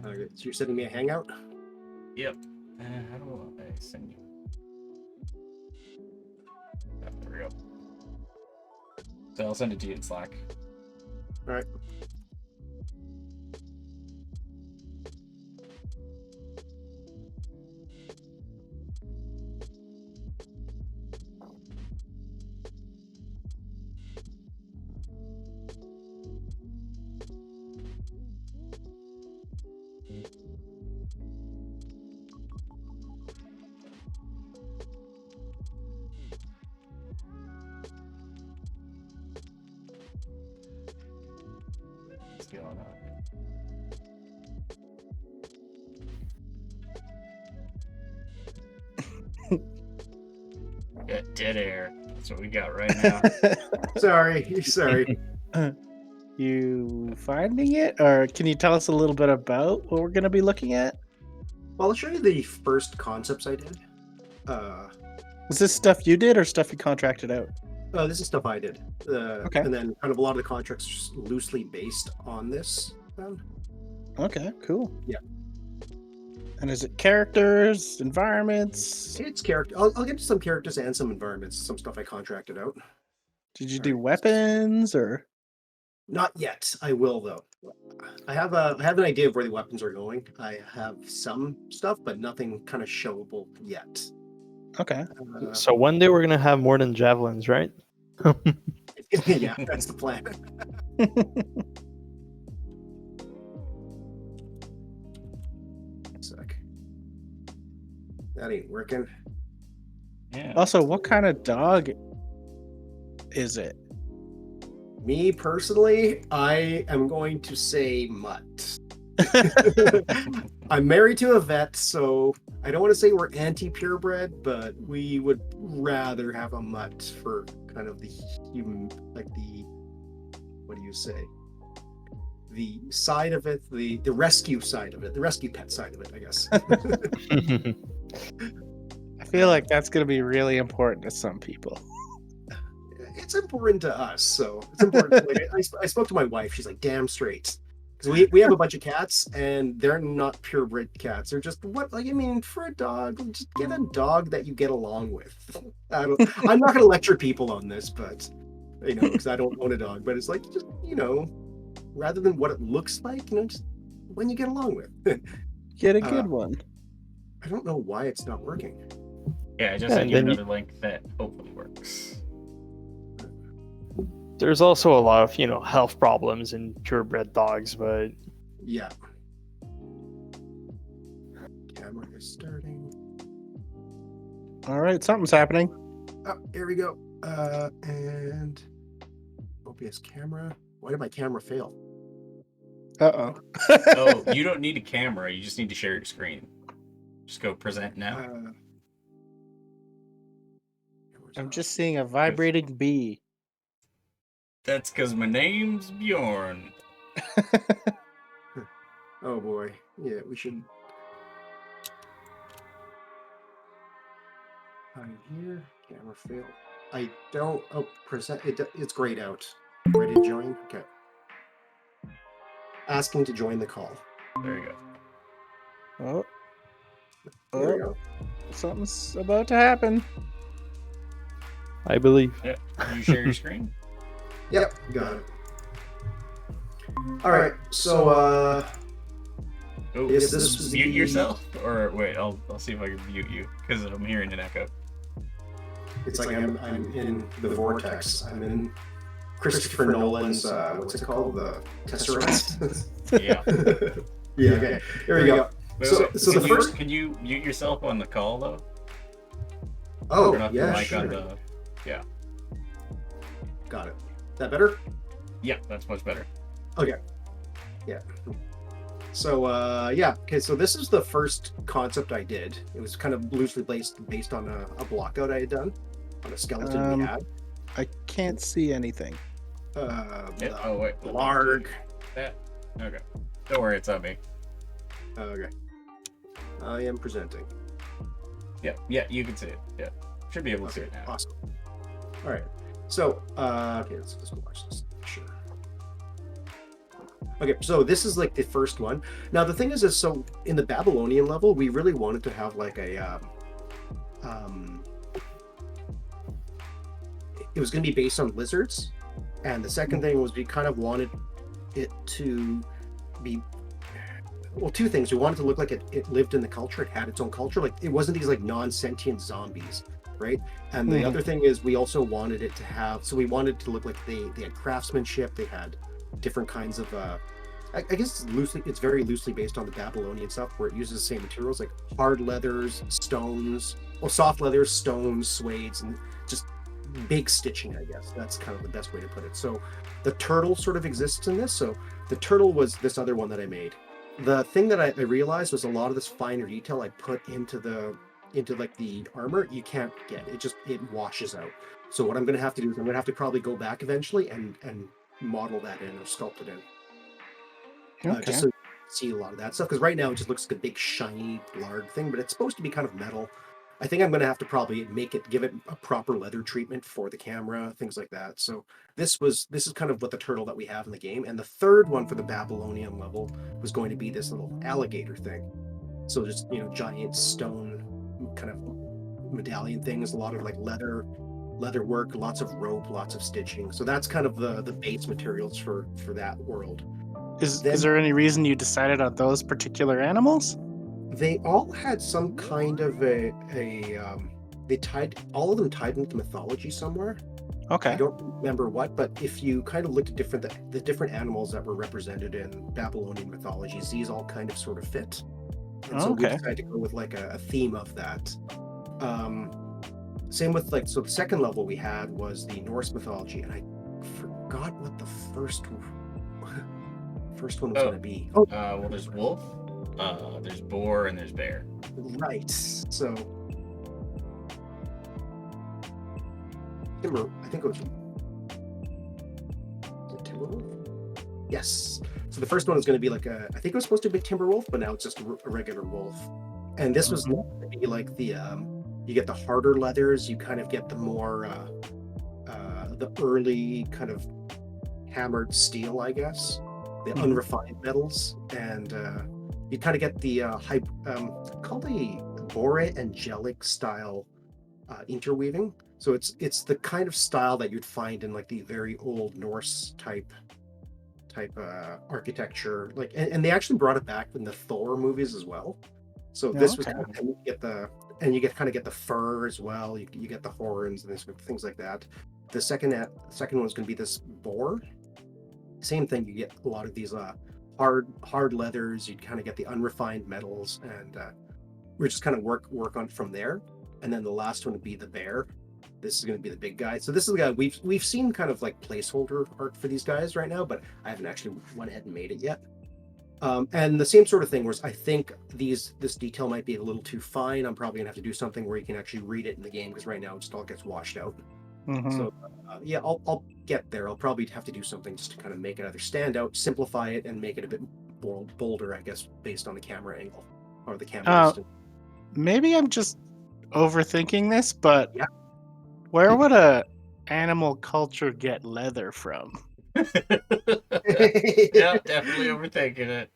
Speaker 2: Okay, so you're sending me a hangout?
Speaker 1: Yep. How do I send you? Oh, there we go. So I'll send it to you in Slack.
Speaker 2: All right.
Speaker 1: What's going on? Got dead air. That's what we got right now.
Speaker 2: Sorry.
Speaker 4: You finding it, or can you tell us a little bit about what we're going to be looking at?
Speaker 2: Well, I'll show you the first concepts I did.
Speaker 4: Is this stuff you did or stuff you contracted out?
Speaker 2: This is stuff I did.
Speaker 4: Okay.
Speaker 2: And then kind of a lot of the contracts loosely based on this.
Speaker 4: Okay, cool.
Speaker 2: Yeah.
Speaker 4: And is it characters, environments?
Speaker 2: It's character. I'll get to some characters and some environments, some stuff I contracted out.
Speaker 4: Did you do weapons or?
Speaker 2: Not yet. I will though. I have an idea of where the weapons are going. I have some stuff, but nothing kind of showable yet.
Speaker 4: Okay.
Speaker 3: So one day we're gonna have more than javelins, right?
Speaker 2: Yeah, that's the plan. Sec. That ain't working.
Speaker 1: Yeah.
Speaker 4: Also, what kind of dog is it?
Speaker 2: Me personally, I am going to say mutt. I'm married to a vet, so I don't want to say we're anti-purebred, but we would rather have a mutt for kind of the human, like the, what do you say? The side of it, the rescue side of it, the rescue pet side of it, I guess.
Speaker 4: I feel like that's going to be really important to some people.
Speaker 2: It's important to us, so it's important. Like, I spoke to my wife. She's like, "Damn straight," because we have a bunch of cats, and they're not purebred cats. They're just what, like, I mean, for a dog, just get a dog that you get along with. I'm not going to lecture people on this, but because I don't own a dog. But it's like, just rather than what it looks like, just when you get along with.
Speaker 4: Get a good one.
Speaker 2: I don't know why it's not working.
Speaker 1: Yeah, I just
Speaker 3: Yeah,
Speaker 1: sent
Speaker 3: and
Speaker 1: you
Speaker 3: then
Speaker 1: another link that hopefully works.
Speaker 3: there's also a lot of, health problems in purebred dogs, but
Speaker 2: Yeah. Camera is starting.
Speaker 4: All right, something's happening.
Speaker 2: Oh, here we go. And OBS camera. Why did my camera fail?
Speaker 4: Uh-oh.
Speaker 1: Oh, you don't need a camera. You just need to share your screen. Just go present now.
Speaker 4: I'm just seeing a vibrating bee.
Speaker 1: That's because my name's Bjorn.
Speaker 2: Oh boy. Yeah, we should. I'm here. Camera failed. I don't. Oh, present. It's grayed out. Ready to join? Okay. Asking to join the call.
Speaker 1: There you go.
Speaker 4: Oh,
Speaker 2: There we
Speaker 4: oh,
Speaker 2: go.
Speaker 4: something's about to happen.
Speaker 3: I believe.
Speaker 1: Yeah. Did you share your screen?
Speaker 2: Yep, got it. All right. So,
Speaker 1: Oh,
Speaker 2: Yes, this was
Speaker 1: mute
Speaker 2: the-
Speaker 1: yourself? Or wait, I'll see if I can mute you because I'm hearing an echo.
Speaker 2: it's like I'm in the vortex. I'm in Christopher Nolan's what's it called? The Tesseract.
Speaker 1: Yeah.
Speaker 2: Yeah. Okay. Here we go.
Speaker 1: Wait,
Speaker 2: So-
Speaker 1: wait.
Speaker 2: so
Speaker 1: Can
Speaker 2: the
Speaker 1: you,
Speaker 2: first-
Speaker 1: Can you mute yourself on the call though?
Speaker 2: Oh,
Speaker 1: Turn off the
Speaker 2: yeah,
Speaker 1: mic
Speaker 2: sure.
Speaker 1: on the. Yeah.
Speaker 2: Got it. Is that better?
Speaker 1: Yeah, that's much better.
Speaker 2: Okay. Yeah. So yeah, okay, so this is the first concept I did. It was kind of loosely based on a blockout I had done on a skeleton we had.
Speaker 4: I can't see anything.
Speaker 1: Yeah. Oh wait.
Speaker 2: Blarg.
Speaker 1: That. Okay. Don't worry, it's on me.
Speaker 2: Okay. I am presenting.
Speaker 1: Yeah. Yeah, you can see it. Yeah. Should be able to see it now.
Speaker 2: Awesome. All right. So okay, let's go watch this. Sure. Okay, so this is like the first one. Now the thing is so in the Babylonian level, we really wanted to have like a it was going to be based on lizards, and the second thing was we kind of wanted it to be, well, two things. We wanted it to look like it lived in the culture, it had its own culture, like it wasn't these like non-sentient zombies, right? And the other thing is we also wanted it to have, so we wanted it to look like they had craftsmanship, they had different kinds of I guess it's very loosely based on the Babylonian stuff, where it uses the same materials like hard leathers, stones, well, soft leathers, stones, suedes, and just big stitching. I guess that's kind of the best way to put it. So the turtle sort of exists in this. So the turtle was this other one that I made. The thing that I realized was a lot of this finer detail I put into like the armor, you can't get it washes out. So what I'm going to have to do is I'm going to have to probably go back eventually and model that in or sculpt it in.
Speaker 4: Okay.
Speaker 2: Just so you can see a lot of that stuff, because right now it just looks like a big shiny blarg thing, but it's supposed to be kind of metal. I think I'm going to have to probably give it a proper leather treatment for the camera, things like that. So this is kind of what the turtle that we have in the game, and the third one for the Babylonian level was going to be this little alligator thing. So just giant stone kind of medallion things, a lot of like leather work, lots of rope, lots of stitching. So that's kind of the base materials for that world.
Speaker 4: Is there any reason you decided on those particular animals?
Speaker 2: They all had some kind of they all of them tied into mythology somewhere. I
Speaker 4: Okay.
Speaker 2: don't remember what, but if you kind of looked at the different animals that were represented in Babylonian mythologies, these all kind of sort of fit. And so we
Speaker 4: Okay.
Speaker 2: decided to go with like a theme of that. Same with so the second level we had was the Norse mythology, and I forgot what the first one was going to be. Oh,
Speaker 1: Well, there's wolf, there's boar, and there's bear.
Speaker 2: right. So timber. I think it was Timberwolf. Yes. So the first one was going to be like I think it was supposed to be timber wolf, but now it's just a regular wolf. And this was going to be like the you get the harder leathers, you kind of get the more the early kind of hammered steel, I guess, the unrefined metals, and you kind of get the called the bore angelic style interweaving. So it's the kind of style that you'd find in like the very old Norse type architecture, like, and they actually brought it back in the Thor movies as well. So this was
Speaker 4: Okay.
Speaker 2: kind of, and you get kind of get the fur as well. You get the horns and things like that. The second one's going to be this boar. Same thing. You get a lot of these hard leathers. You kind of get the unrefined metals, and we're just kind of work on from there. And then the last one would be the bear. This is going to be the big guy. So this is the guy we've seen kind of like placeholder art for these guys right now, but I haven't actually went ahead and made it yet. And the same sort of thing, whereas I think this detail might be a little too fine. I'm probably gonna have to do something where you can actually read it in the game, because right now it just all gets washed out.
Speaker 4: Mhm.
Speaker 2: So yeah, I'll get there. I'll probably have to do something just to kind of make it either stand out, simplify it, and make it a bit bolder, I guess, based on the camera angle or the camera distance.
Speaker 4: Maybe I'm just overthinking this, but
Speaker 2: Yeah.
Speaker 4: where would a animal culture get leather from?
Speaker 1: Yeah, definitely overthinking it.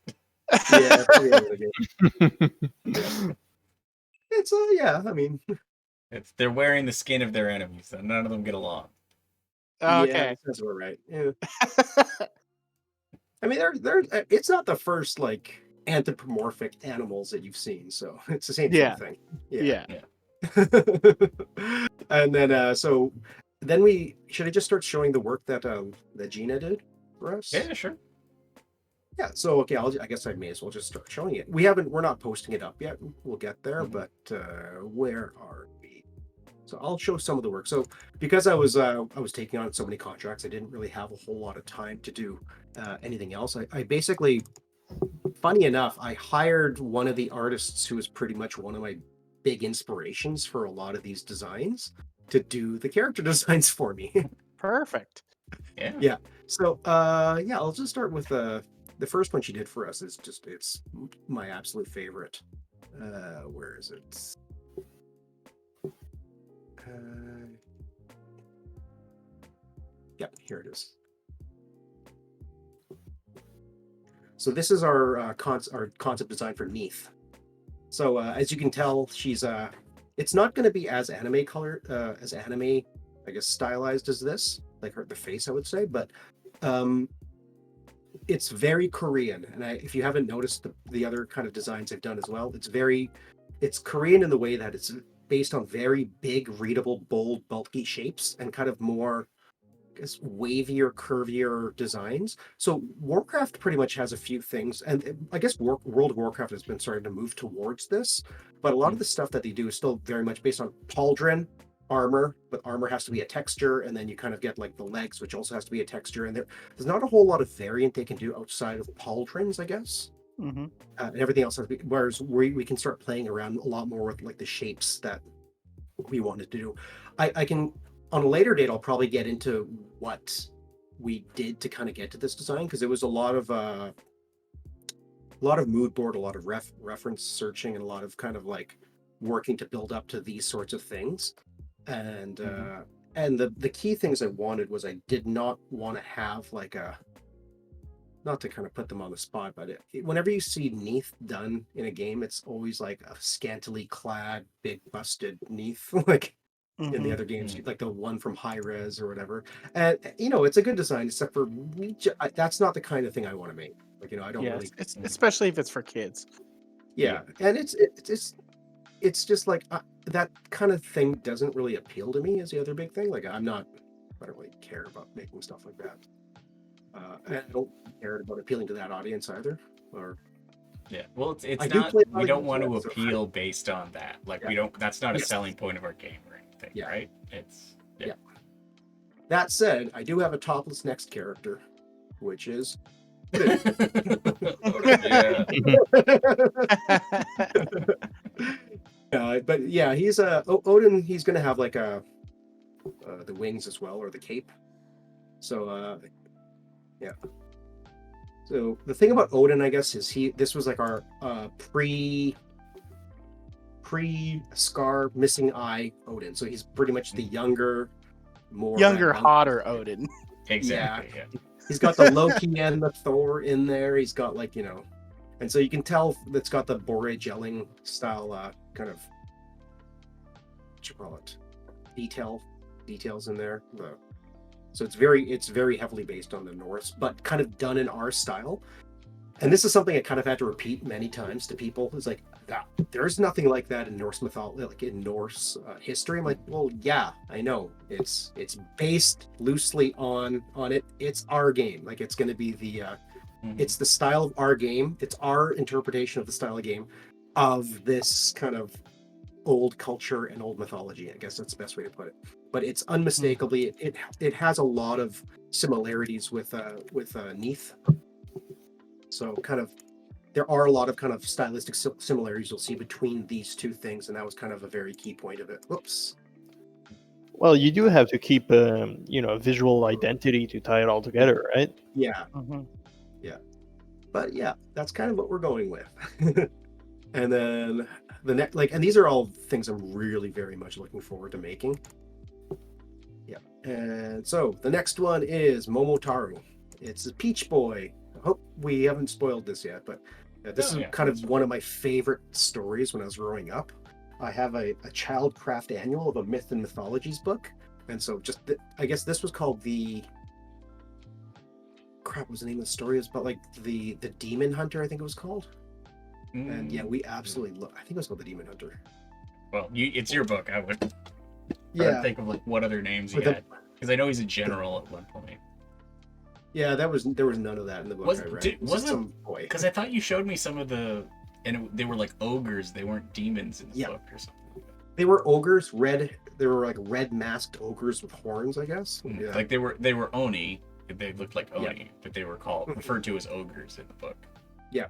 Speaker 2: Yeah, probably a little bit. It's yeah. I mean,
Speaker 1: They're wearing the skin of their enemies, so none of them get along.
Speaker 2: yeah,
Speaker 4: Okay.
Speaker 2: that's about right. Yeah. I mean, they're it's not the first like anthropomorphic animals that you've seen, so it's the same sort
Speaker 4: Yeah.
Speaker 2: of thing.
Speaker 4: Yeah.
Speaker 2: And then so then we should I just start showing the work that Gina did for us?
Speaker 1: Yeah, sure.
Speaker 2: Yeah, so okay, I guess I may as well just start showing it. We're not posting it up yet. We'll get there,
Speaker 1: Mhm.
Speaker 2: but where are we? So I'll show some of the work. So because I was taking on so many contracts, I didn't really have a whole lot of time to do anything else. I basically, funny enough, I hired one of the artists who was pretty much one of my big inspirations for a lot of these designs to do the character designs for me.
Speaker 4: Perfect.
Speaker 1: Yeah.
Speaker 2: Yeah. So yeah, I'll just start with the first one she did for us. It's my absolute favorite. Where is it? Yeah, here it is. So this is our concept design for Neath. So as you can tell, she's it's not going to be as anime as anime, I guess, stylized as this, like the face, I would say, but it's very Korean. And if you haven't noticed the other kind of designs I've done as well, it's Korean in the way that it's based on very big, readable, bold, bulky shapes and kind of more, I guess, wavier, curvier designs. So Warcraft pretty much has a few things, and I guess World of Warcraft has been starting to move towards this, but a lot of the stuff that they do is still very much based on pauldron armor, but armor has to be a texture, and then you kind of get like the legs, which also has to be a texture, and there's not a whole lot of variant they can do outside of pauldrons, I guess.
Speaker 4: Mm-hmm.
Speaker 2: And everything else has to be, whereas we can start playing around a lot more with like the shapes that we wanted to do. I can, on a later date, I'll probably get into what we did to kind of get to this design, because it was a lot of mood board, a lot of reference searching, and a lot of kind of like working to build up to these sorts of things. And and the key things I wanted was I did not want to have like a, not to kind of put them on the spot, but whenever you see Neath done in a game, it's always like a scantily clad, big busted Neath, like in the other games, like the one from High Res or whatever. And it's a good design, except for that's not the kind of thing I want to make. Like I don't really.
Speaker 4: It's especially if it's for kids.
Speaker 2: Yeah, and it's just like that kind of thing doesn't really appeal to me. Is the other big thing. Like I don't really care about making stuff like that. And I don't care about appealing to that audience either. Or
Speaker 1: Yeah, well, it's
Speaker 2: I do
Speaker 1: not.
Speaker 2: play a lot
Speaker 1: We
Speaker 2: of
Speaker 1: don't
Speaker 2: games
Speaker 1: want to
Speaker 2: with that, so
Speaker 1: appeal based on that. Like
Speaker 2: Yeah.
Speaker 1: we don't. That's not a
Speaker 2: Yes.
Speaker 1: selling point of our game or anything,
Speaker 2: Yeah.
Speaker 1: right? It's
Speaker 2: Yeah. That said, I do have a topless next character, which is.
Speaker 1: yeah.
Speaker 2: But yeah, he's Odin. He's gonna have like the wings as well, or the cape. So yeah. So the thing about Odin, I guess, is this was like our pre scar missing eye Odin. So he's pretty much the younger, more
Speaker 4: hotter Odin.
Speaker 1: Exactly. Yeah.
Speaker 2: He's got the Loki and the Thor in there. He's got like and so you can tell that's got the Bore gelling style kind of, what you call it, details in there. So it's very heavily based on the Norse, but kind of done in our style. and this is something I kind of had to repeat many times to people. It's like, there's nothing like that in Norse mythology, like in Norse history. I'm like, well, yeah, I know. It's based loosely on it. It's our game. Like it's going to be the it's the style of our game. It's our interpretation of the style of game of this kind of old culture and old mythology. I guess that's the best way to put it. But it's unmistakably it has a lot of similarities with Neath. So kind of there are a lot of kind of stylistic similarities you'll see between these two things, and that was kind of a very key point of it. Whoops.
Speaker 3: Well, you do have to keep a visual identity to tie it all together, right?
Speaker 2: Yeah,
Speaker 4: Mm-hmm.
Speaker 2: but yeah, that's kind of what we're going with. And then the next, and these are all things I'm really very much looking forward to making. Yeah, and so the next one is Momotaro. It's a Peach Boy. I hope we haven't spoiled this yet, but this is kind of one of my favorite stories when I was growing up. I have a Childcraft annual of a myth and mythologies book, and so I guess this was called the crap. What was the name of the story? It was about like the Demon Hunter, I think it was called. And yeah, we absolutely I think it was called the Demon Hunter.
Speaker 1: Well, it's your book. I would think of like what other names you had, because I know he's a general at one point.
Speaker 2: Yeah, there was none of that in the book I read.
Speaker 1: Wasn't some boy? Because I thought you showed me some of the, and they were like ogres. They weren't demons in the book or something.
Speaker 2: They were ogres, They were like red masked ogres with horns, I guess. Yeah.
Speaker 1: Like they were oni. They looked like oni, but they were referred to as ogres in the book.
Speaker 2: Yeah.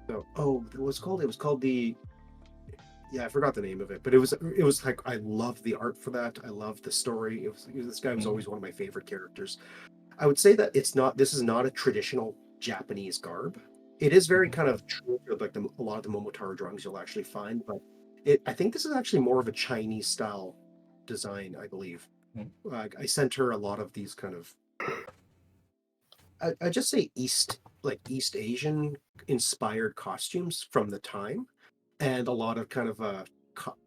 Speaker 2: So, it was called the. Yeah, I forgot the name of it, but it was like I loved the art for that. I loved the story. This guy was always one of my favorite characters. I would say that this is not a traditional Japanese garb. It is very kind of true to like a lot of the Momotaro drawings you'll actually find, but I think this is actually more of a Chinese style design, I believe. I sent her a lot of these kind of I just say East Asian inspired costumes from the time, and a lot of kind of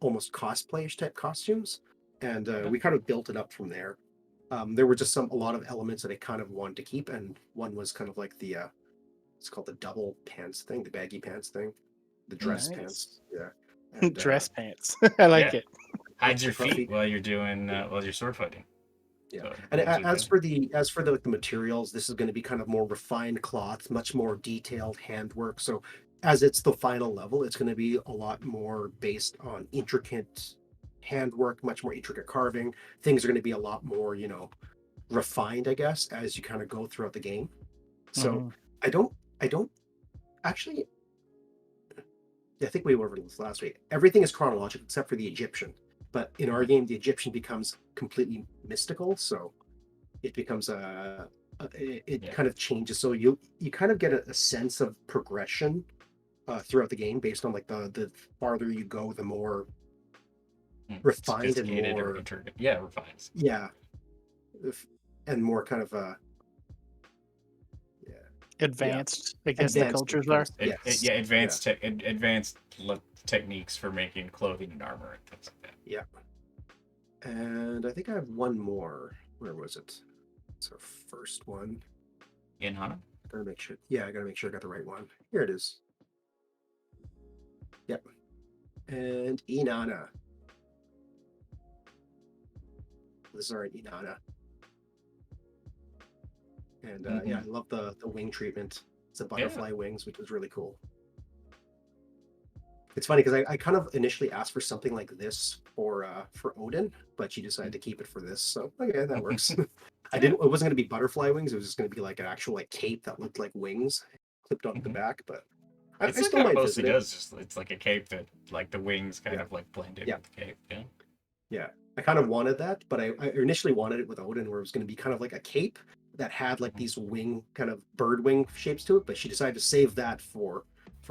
Speaker 2: almost cosplayish type costumes, and we kind of built it up from there. There were just a lot of elements that I kind of wanted to keep, and one was kind of like the it's called the double pants thing, the baggy pants thing, the dress pants. Yeah, and,
Speaker 4: dress pants. I like it.
Speaker 1: Hides your feet while you're doing while you're sword fighting.
Speaker 2: Yeah, so, and as for the materials, this is going to be kind of more refined cloth, much more detailed handwork. So as it's the final level, it's going to be a lot more based on intricate handwork, much more intricate carving. Things are going to be a lot more, refined, I guess, as you kind of go throughout the game. So I don't actually. I think we went over this last week. Everything is chronological except for the Egyptian. But in our game, the Egyptian becomes completely mystical, so it becomes kind of changes. So you kind of get a sense of progression throughout the game based on like the farther you go, the more refined and more
Speaker 1: refined.
Speaker 2: Yeah, and more kind of
Speaker 4: advanced. I guess the cultures are.
Speaker 1: Advanced techniques for making clothing and armor and things like that.
Speaker 2: Yeah. And I think I have one more. Where was it? It's our first one.
Speaker 1: Inhana?
Speaker 2: Gotta make sure. Yeah, I gotta make sure I got the right one. Here it is. Yep. And Inanna. This is our Inanna. And I love the wing treatment. It's a butterfly wings, which is really cool. It's funny because I kind of initially asked for something like this for Odin, but she decided to keep it for this. So okay, that works. It wasn't going to be butterfly wings. It was just going to be like an actual cape that looked like wings clipped onto the back. But
Speaker 1: I still might visit it. It's like a cape that like the wings kind of like blend in with the cape.
Speaker 2: Yeah. I kind of wanted that, but I initially wanted it with Odin, where it was going to be kind of like a cape that had like these wing kind of bird wing shapes to it. But she decided to save that for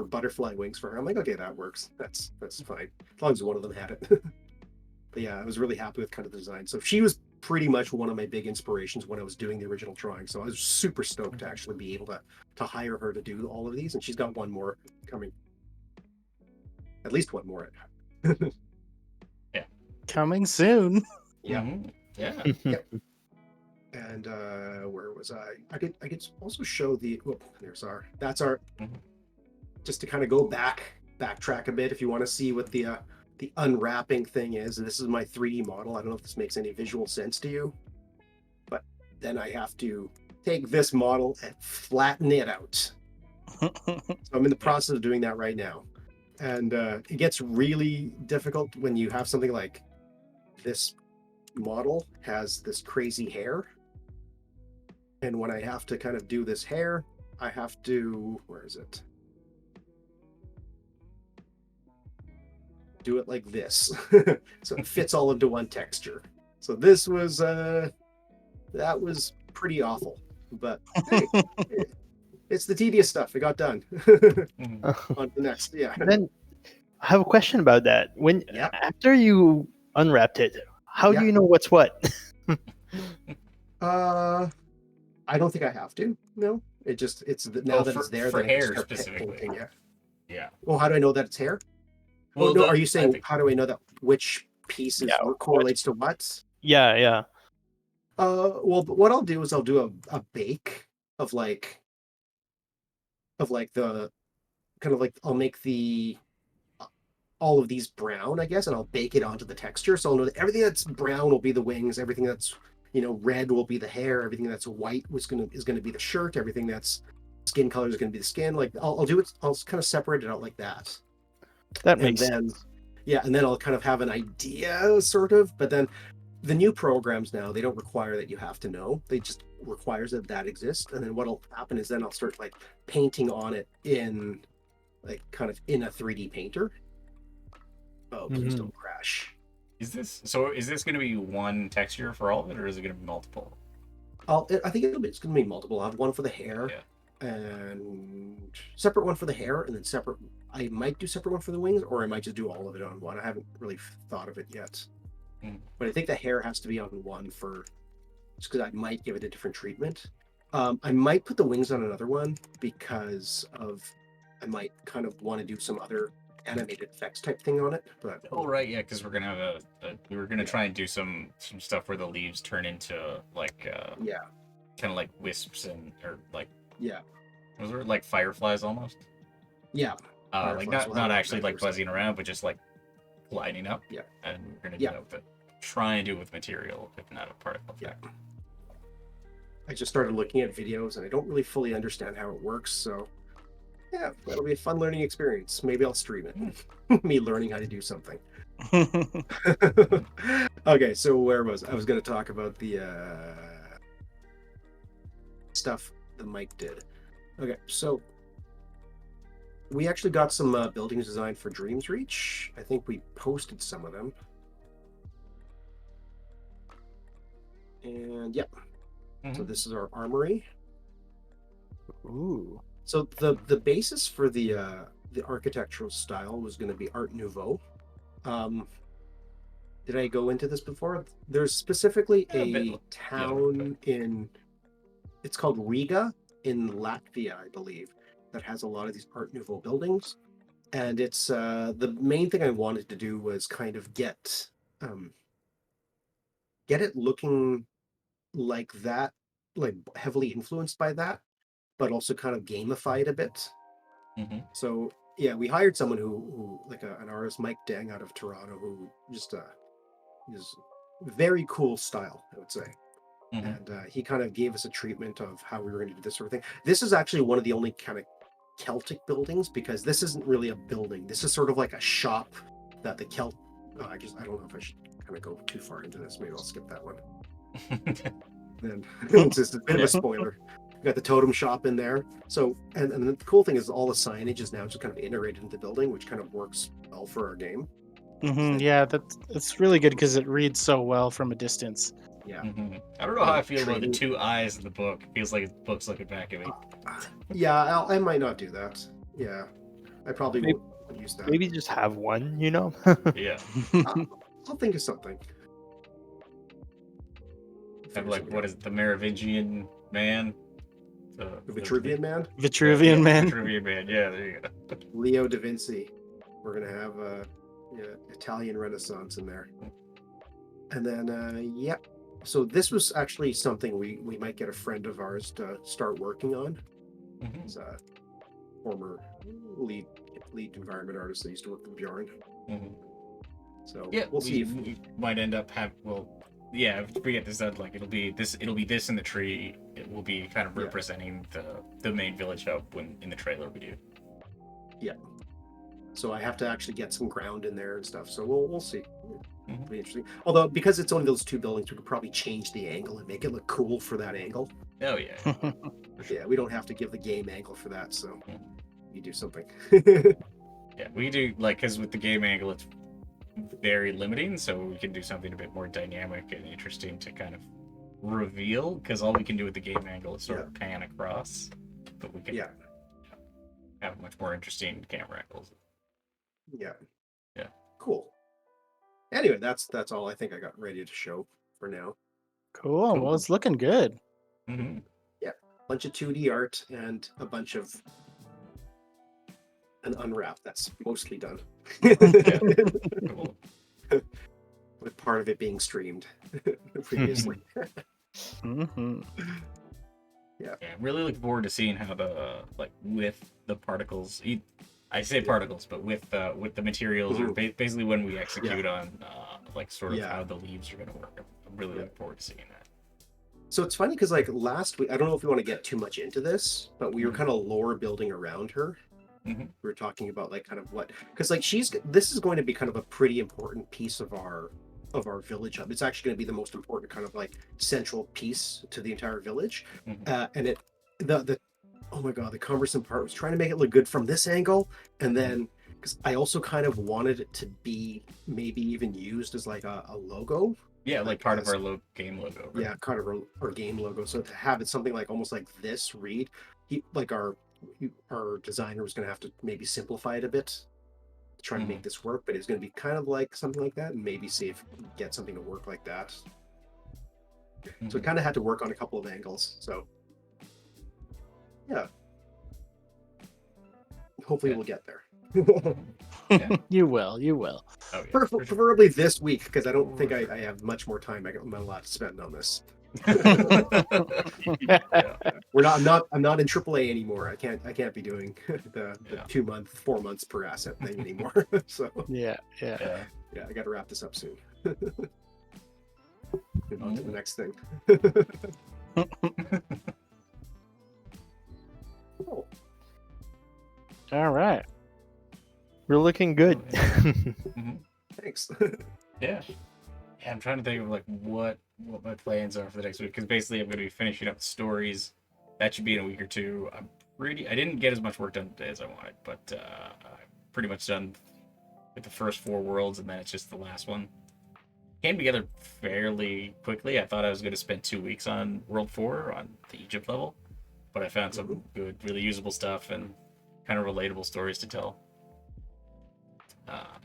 Speaker 2: butterfly wings for her. I'm like, okay, that works. That's fine. As long as one of them had it. But yeah, I was really happy with kind of the design. So she was pretty much one of my big inspirations when I was doing the original drawing. So I was super stoked to actually be able to hire her to do all of these. And she's got one more coming. At least one more.
Speaker 4: Coming soon.
Speaker 2: Yeah.
Speaker 1: Yeah.
Speaker 2: Yep. And where was I? I could also show the. Oh, that's our.
Speaker 1: Mhm.
Speaker 2: Just to kind of go backtrack a bit, if you want to see what the unwrapping thing is. And this is my 3D model. I don't know if this makes any visual sense to you, but then I have to take this model and flatten it out. So I'm in the process of doing that right now, and it gets really difficult when you have something like this model has this crazy hair, and when I have to kind of do this hair, I have to, where is it? Do it like this. So it fits all into one texture. So this was that was pretty awful, but hey, it's the tedious stuff. It got done.
Speaker 1: Mhm.
Speaker 2: On to the next. Yeah.
Speaker 3: Then I have a question about that. When
Speaker 2: Yep.
Speaker 3: after you unwrapped it, how do
Speaker 2: Yeah.
Speaker 3: you know what's what?
Speaker 2: I don't think I have to. No, now
Speaker 1: Oh,
Speaker 2: that it's there,
Speaker 1: for
Speaker 2: then I can
Speaker 1: hair
Speaker 2: start
Speaker 1: specifically.
Speaker 2: painting it.
Speaker 1: Yeah.
Speaker 2: Well, how do I know that it's hair? Oh
Speaker 1: Well,
Speaker 2: no, are you
Speaker 1: I
Speaker 2: saying
Speaker 1: think
Speaker 2: how do I know that which pieces
Speaker 3: Yeah,
Speaker 2: correlates to what?
Speaker 3: Yeah.
Speaker 2: Well, what I'll do is I'll do a bake of the kind of like I'll make the all of these brown, I guess, and I'll bake it onto the texture. So I'll know that everything that's brown will be the wings, everything that's red will be the hair, everything that's white is gonna be the shirt, everything that's skin color is gonna be the skin. Like I'll do it. I'll kind of separate it out like that,
Speaker 3: That
Speaker 2: and
Speaker 3: makes
Speaker 2: then
Speaker 3: sense.
Speaker 2: yeah, and then I'll kind of have an idea, sort of. But then the new programs now they don't require that you have to know. They just requires that exists. And then what'll happen is then I'll start like painting on it in like kind of in a 3D painter. Oh, please
Speaker 3: Mhm.
Speaker 2: don't crash.
Speaker 1: is this going to be one texture for all of it, or is it going to be multiple?
Speaker 2: I think it's going to be multiple. I'll have one for the hair,
Speaker 1: Yeah.
Speaker 2: and separate one for the hair, and then separate. I might do separate one for the wings, or I might just do all of it on one. I haven't really thought of it yet, but I think the hair has to be on one for, just because I might give it a different treatment. I might put the wings on another one because of I might kind of want to do some other animated effects type thing on it. But
Speaker 1: Oh right, yeah, because we're gonna have we were gonna
Speaker 2: Yeah.
Speaker 1: try and do some stuff where the leaves turn into like
Speaker 2: yeah,
Speaker 1: kind of like wisps or like
Speaker 2: yeah,
Speaker 1: was it like fireflies almost?
Speaker 2: yeah.
Speaker 1: Like
Speaker 2: Fireflies will have
Speaker 1: not
Speaker 2: a
Speaker 1: actually like
Speaker 2: diverse type.
Speaker 1: buzzing around, but just like gliding up.
Speaker 2: Yeah,
Speaker 1: And we're gonna do
Speaker 2: yeah,
Speaker 1: that with it. Try and do it with material, if not a particle
Speaker 2: yeah.
Speaker 1: effect.
Speaker 2: I just started looking at videos and I don't really fully understand how it works. So yeah, that'll be a fun learning experience. Maybe I'll stream it. Me learning how to do something. Okay, so where was I was going to talk about the stuff that Mike did. Okay, so we actually got some buildings designed for Dreams Reach. I think we posted some of them. And yeah, so
Speaker 1: Mhm.
Speaker 2: this is our armory.
Speaker 3: Ooh.
Speaker 2: So the basis for the architectural style was going to be Art Nouveau. Did I go into this before? There's specifically
Speaker 1: A bit,
Speaker 2: a
Speaker 1: yeah, a little bit.
Speaker 2: town it's called Riga in Latvia, I believe, that has a lot of these Art Nouveau buildings. And it's the main thing I wanted to do was kind of um, get it looking like that, like heavily influenced by that, but also kind of gamify it a bit.
Speaker 1: Mhm.
Speaker 2: So yeah, we hired someone who like an artist, Mike Deng out of Toronto, who just is very cool style, I would say.
Speaker 1: Mhm.
Speaker 2: And he kind of gave us a treatment of how we were going to do this sort of thing. This is actually one of the only kind of Celtic buildings because this isn't really a building. This is sort of like a shop that the Celt. I don't know if I should kind of go too far into this. Maybe I'll skip that one. Then it's just a bit of a spoiler. We got the totem shop in there. So and the cool thing is all the signage is now just kind of integrated into the building, which kind of works well for our game.
Speaker 4: Yeah, that's really good because it reads so well from a distance.
Speaker 2: Yeah.
Speaker 1: Mhm. I don't know how I feel about the
Speaker 2: Training.
Speaker 1: two eyes in the book. It feels like the book's looking back at me.
Speaker 2: Yeah, I might not do that. Yeah, I probably
Speaker 3: Maybe,
Speaker 2: won't use that.
Speaker 3: maybe just have one, you know?
Speaker 1: Yeah.
Speaker 2: I'll think of something.
Speaker 1: Have like what is it, the Merovingian man?
Speaker 2: The Vitruvian Man,
Speaker 4: Vitruvian Man.
Speaker 1: Vitruvian man. Yeah, there you go.
Speaker 2: Leo da Vinci. We're gonna have Italian Renaissance in there, and then So this was actually something we might get a friend of ours to start working on.
Speaker 1: Mhm.
Speaker 2: He's a former lead environment artist that used to work with Bjorn.
Speaker 1: Mhm.
Speaker 2: So
Speaker 1: Yeah,
Speaker 2: we'll see
Speaker 1: we might end up yeah, if we get this done, like it'll be this in the tree. It will be kind of
Speaker 2: Yeah.
Speaker 1: representing the main village hub when in the trailer we do.
Speaker 2: So I have to actually get some ground in there and stuff. So we'll see.
Speaker 1: Mhm.
Speaker 2: It'll be interesting. Although because it's only those two buildings, we could probably change the angle and make it look cool for that angle.
Speaker 1: Oh yeah. For sure.
Speaker 2: Yeah, we don't have to give the game angle for that. So
Speaker 1: Mhm.
Speaker 2: you do something.
Speaker 1: Yeah, we do like because with the game angle, it's very limiting, so we can do something a bit more dynamic and interesting to kind of reveal. Because all we can do with the game angle is sort of pan across, but we can
Speaker 2: Yeah.
Speaker 1: have much more interesting camera angles.
Speaker 2: Yeah.
Speaker 1: Yeah.
Speaker 2: Cool. Anyway, that's all I think I got ready to show for now.
Speaker 4: Cool. Well, it's looking good.
Speaker 1: Mm-hmm.
Speaker 2: Bunch of 2D art and a bunch of an unwrap that's mostly done.
Speaker 1: Cool.
Speaker 2: With part of it being streamed previously.
Speaker 4: Mhm.
Speaker 1: Yeah, I'm really looking forward to seeing how the like with the particles. I say particles, but with the materials, or basically when we execute on like sort of how the leaves are going to work. I'm really looking forward to seeing that.
Speaker 2: So it's funny because like last week, I don't know if we want to get too much into this, but we were kind of lore building around her.
Speaker 1: Mm-hmm.
Speaker 2: We were talking about like kind of what, because like this is going to be kind of a pretty important piece of our village hub. It's actually going to be the most important kind of like central piece to the entire village. And it the oh my god, the cumbersome part was trying to make it look good from this angle, and then because I also kind of wanted it to be maybe even used as like a logo.
Speaker 1: Yeah, like part of our game logo. Right?
Speaker 2: Yeah, kind of our game logo. So to have it something like almost like this read, like our designer was going to have to maybe simplify it a bit to try to make this work, but it's going to be kind of like something like that, and maybe see if we can get something to work like that. So we kind of had to work on a couple of angles. So yeah, hopefully we'll get there.
Speaker 4: You will. You will.
Speaker 1: Oh, yeah,
Speaker 2: Preferably this week, because I don't think I have much more time. I'm not allowed to spend on this. I'm not in AAA anymore. I can't be doing the 2 month, 4 months per asset thing anymore. So
Speaker 4: yeah,
Speaker 2: I got to wrap this up soon. And on to the next thing. Oh.
Speaker 4: All right.
Speaker 3: We're looking good.
Speaker 2: Thanks.
Speaker 1: Yeah, I'm trying to think of like what my plans are for the next week, because basically I'm going to be finishing up the stories. That should be in a week or two. I didn't get as much work done today as I wanted, but I'm pretty much done with the first 4 worlds, and then it's just the last one. Came together fairly quickly. I thought I was going to spend 2 weeks on World 4 on the Egypt level, but I found some good, really usable stuff and kind of relatable stories to tell.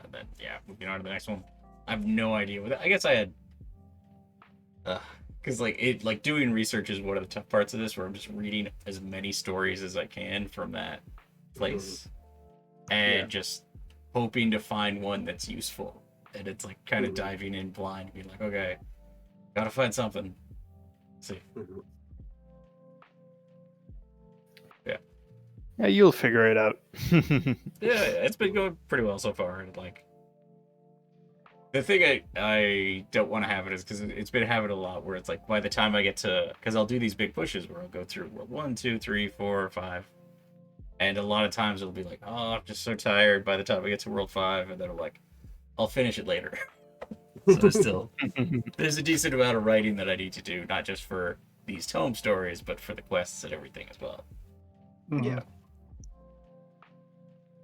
Speaker 1: And then moving on to the next one. I have no idea what. I guess I had, because like doing research is one of the tough parts of this, where I'm just reading as many stories as I can from that place, and just hoping to find one that's useful. And it's like kind of diving in blind, being like, okay, gotta find something. Let's see.
Speaker 3: Yeah, you'll figure it out.
Speaker 1: Yeah, it's been going pretty well so far. And like, the thing I don't want to have it is because it's been having a lot where it's like by the time I get to, because I'll do these big pushes where I'll go through World 1, 2, 3, 4, 5, and a lot of times it'll be like, oh, I'm just so tired by the time I get to World 5, and then I'm like, I'll finish it later. So still, there's a decent amount of writing that I need to do, not just for these tome stories, but for the quests and everything as well.
Speaker 2: Yeah.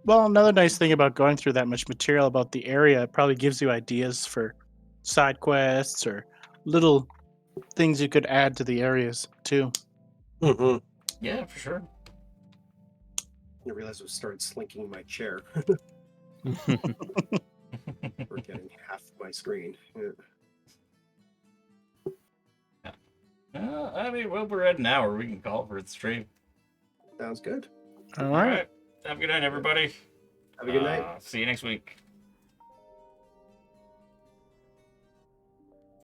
Speaker 4: Well, another nice thing about going through that much material about the area, it probably gives you ideas for side quests or little things you could add to the areas too.
Speaker 1: Yeah, for sure.
Speaker 2: I realized I started slinking my chair. We're getting half my screen.
Speaker 1: I mean, well, we're at an hour. We can call it for the stream.
Speaker 2: Sounds good.
Speaker 4: All right.
Speaker 1: Have a good night, everybody.
Speaker 2: Have a good night.
Speaker 1: See you next week.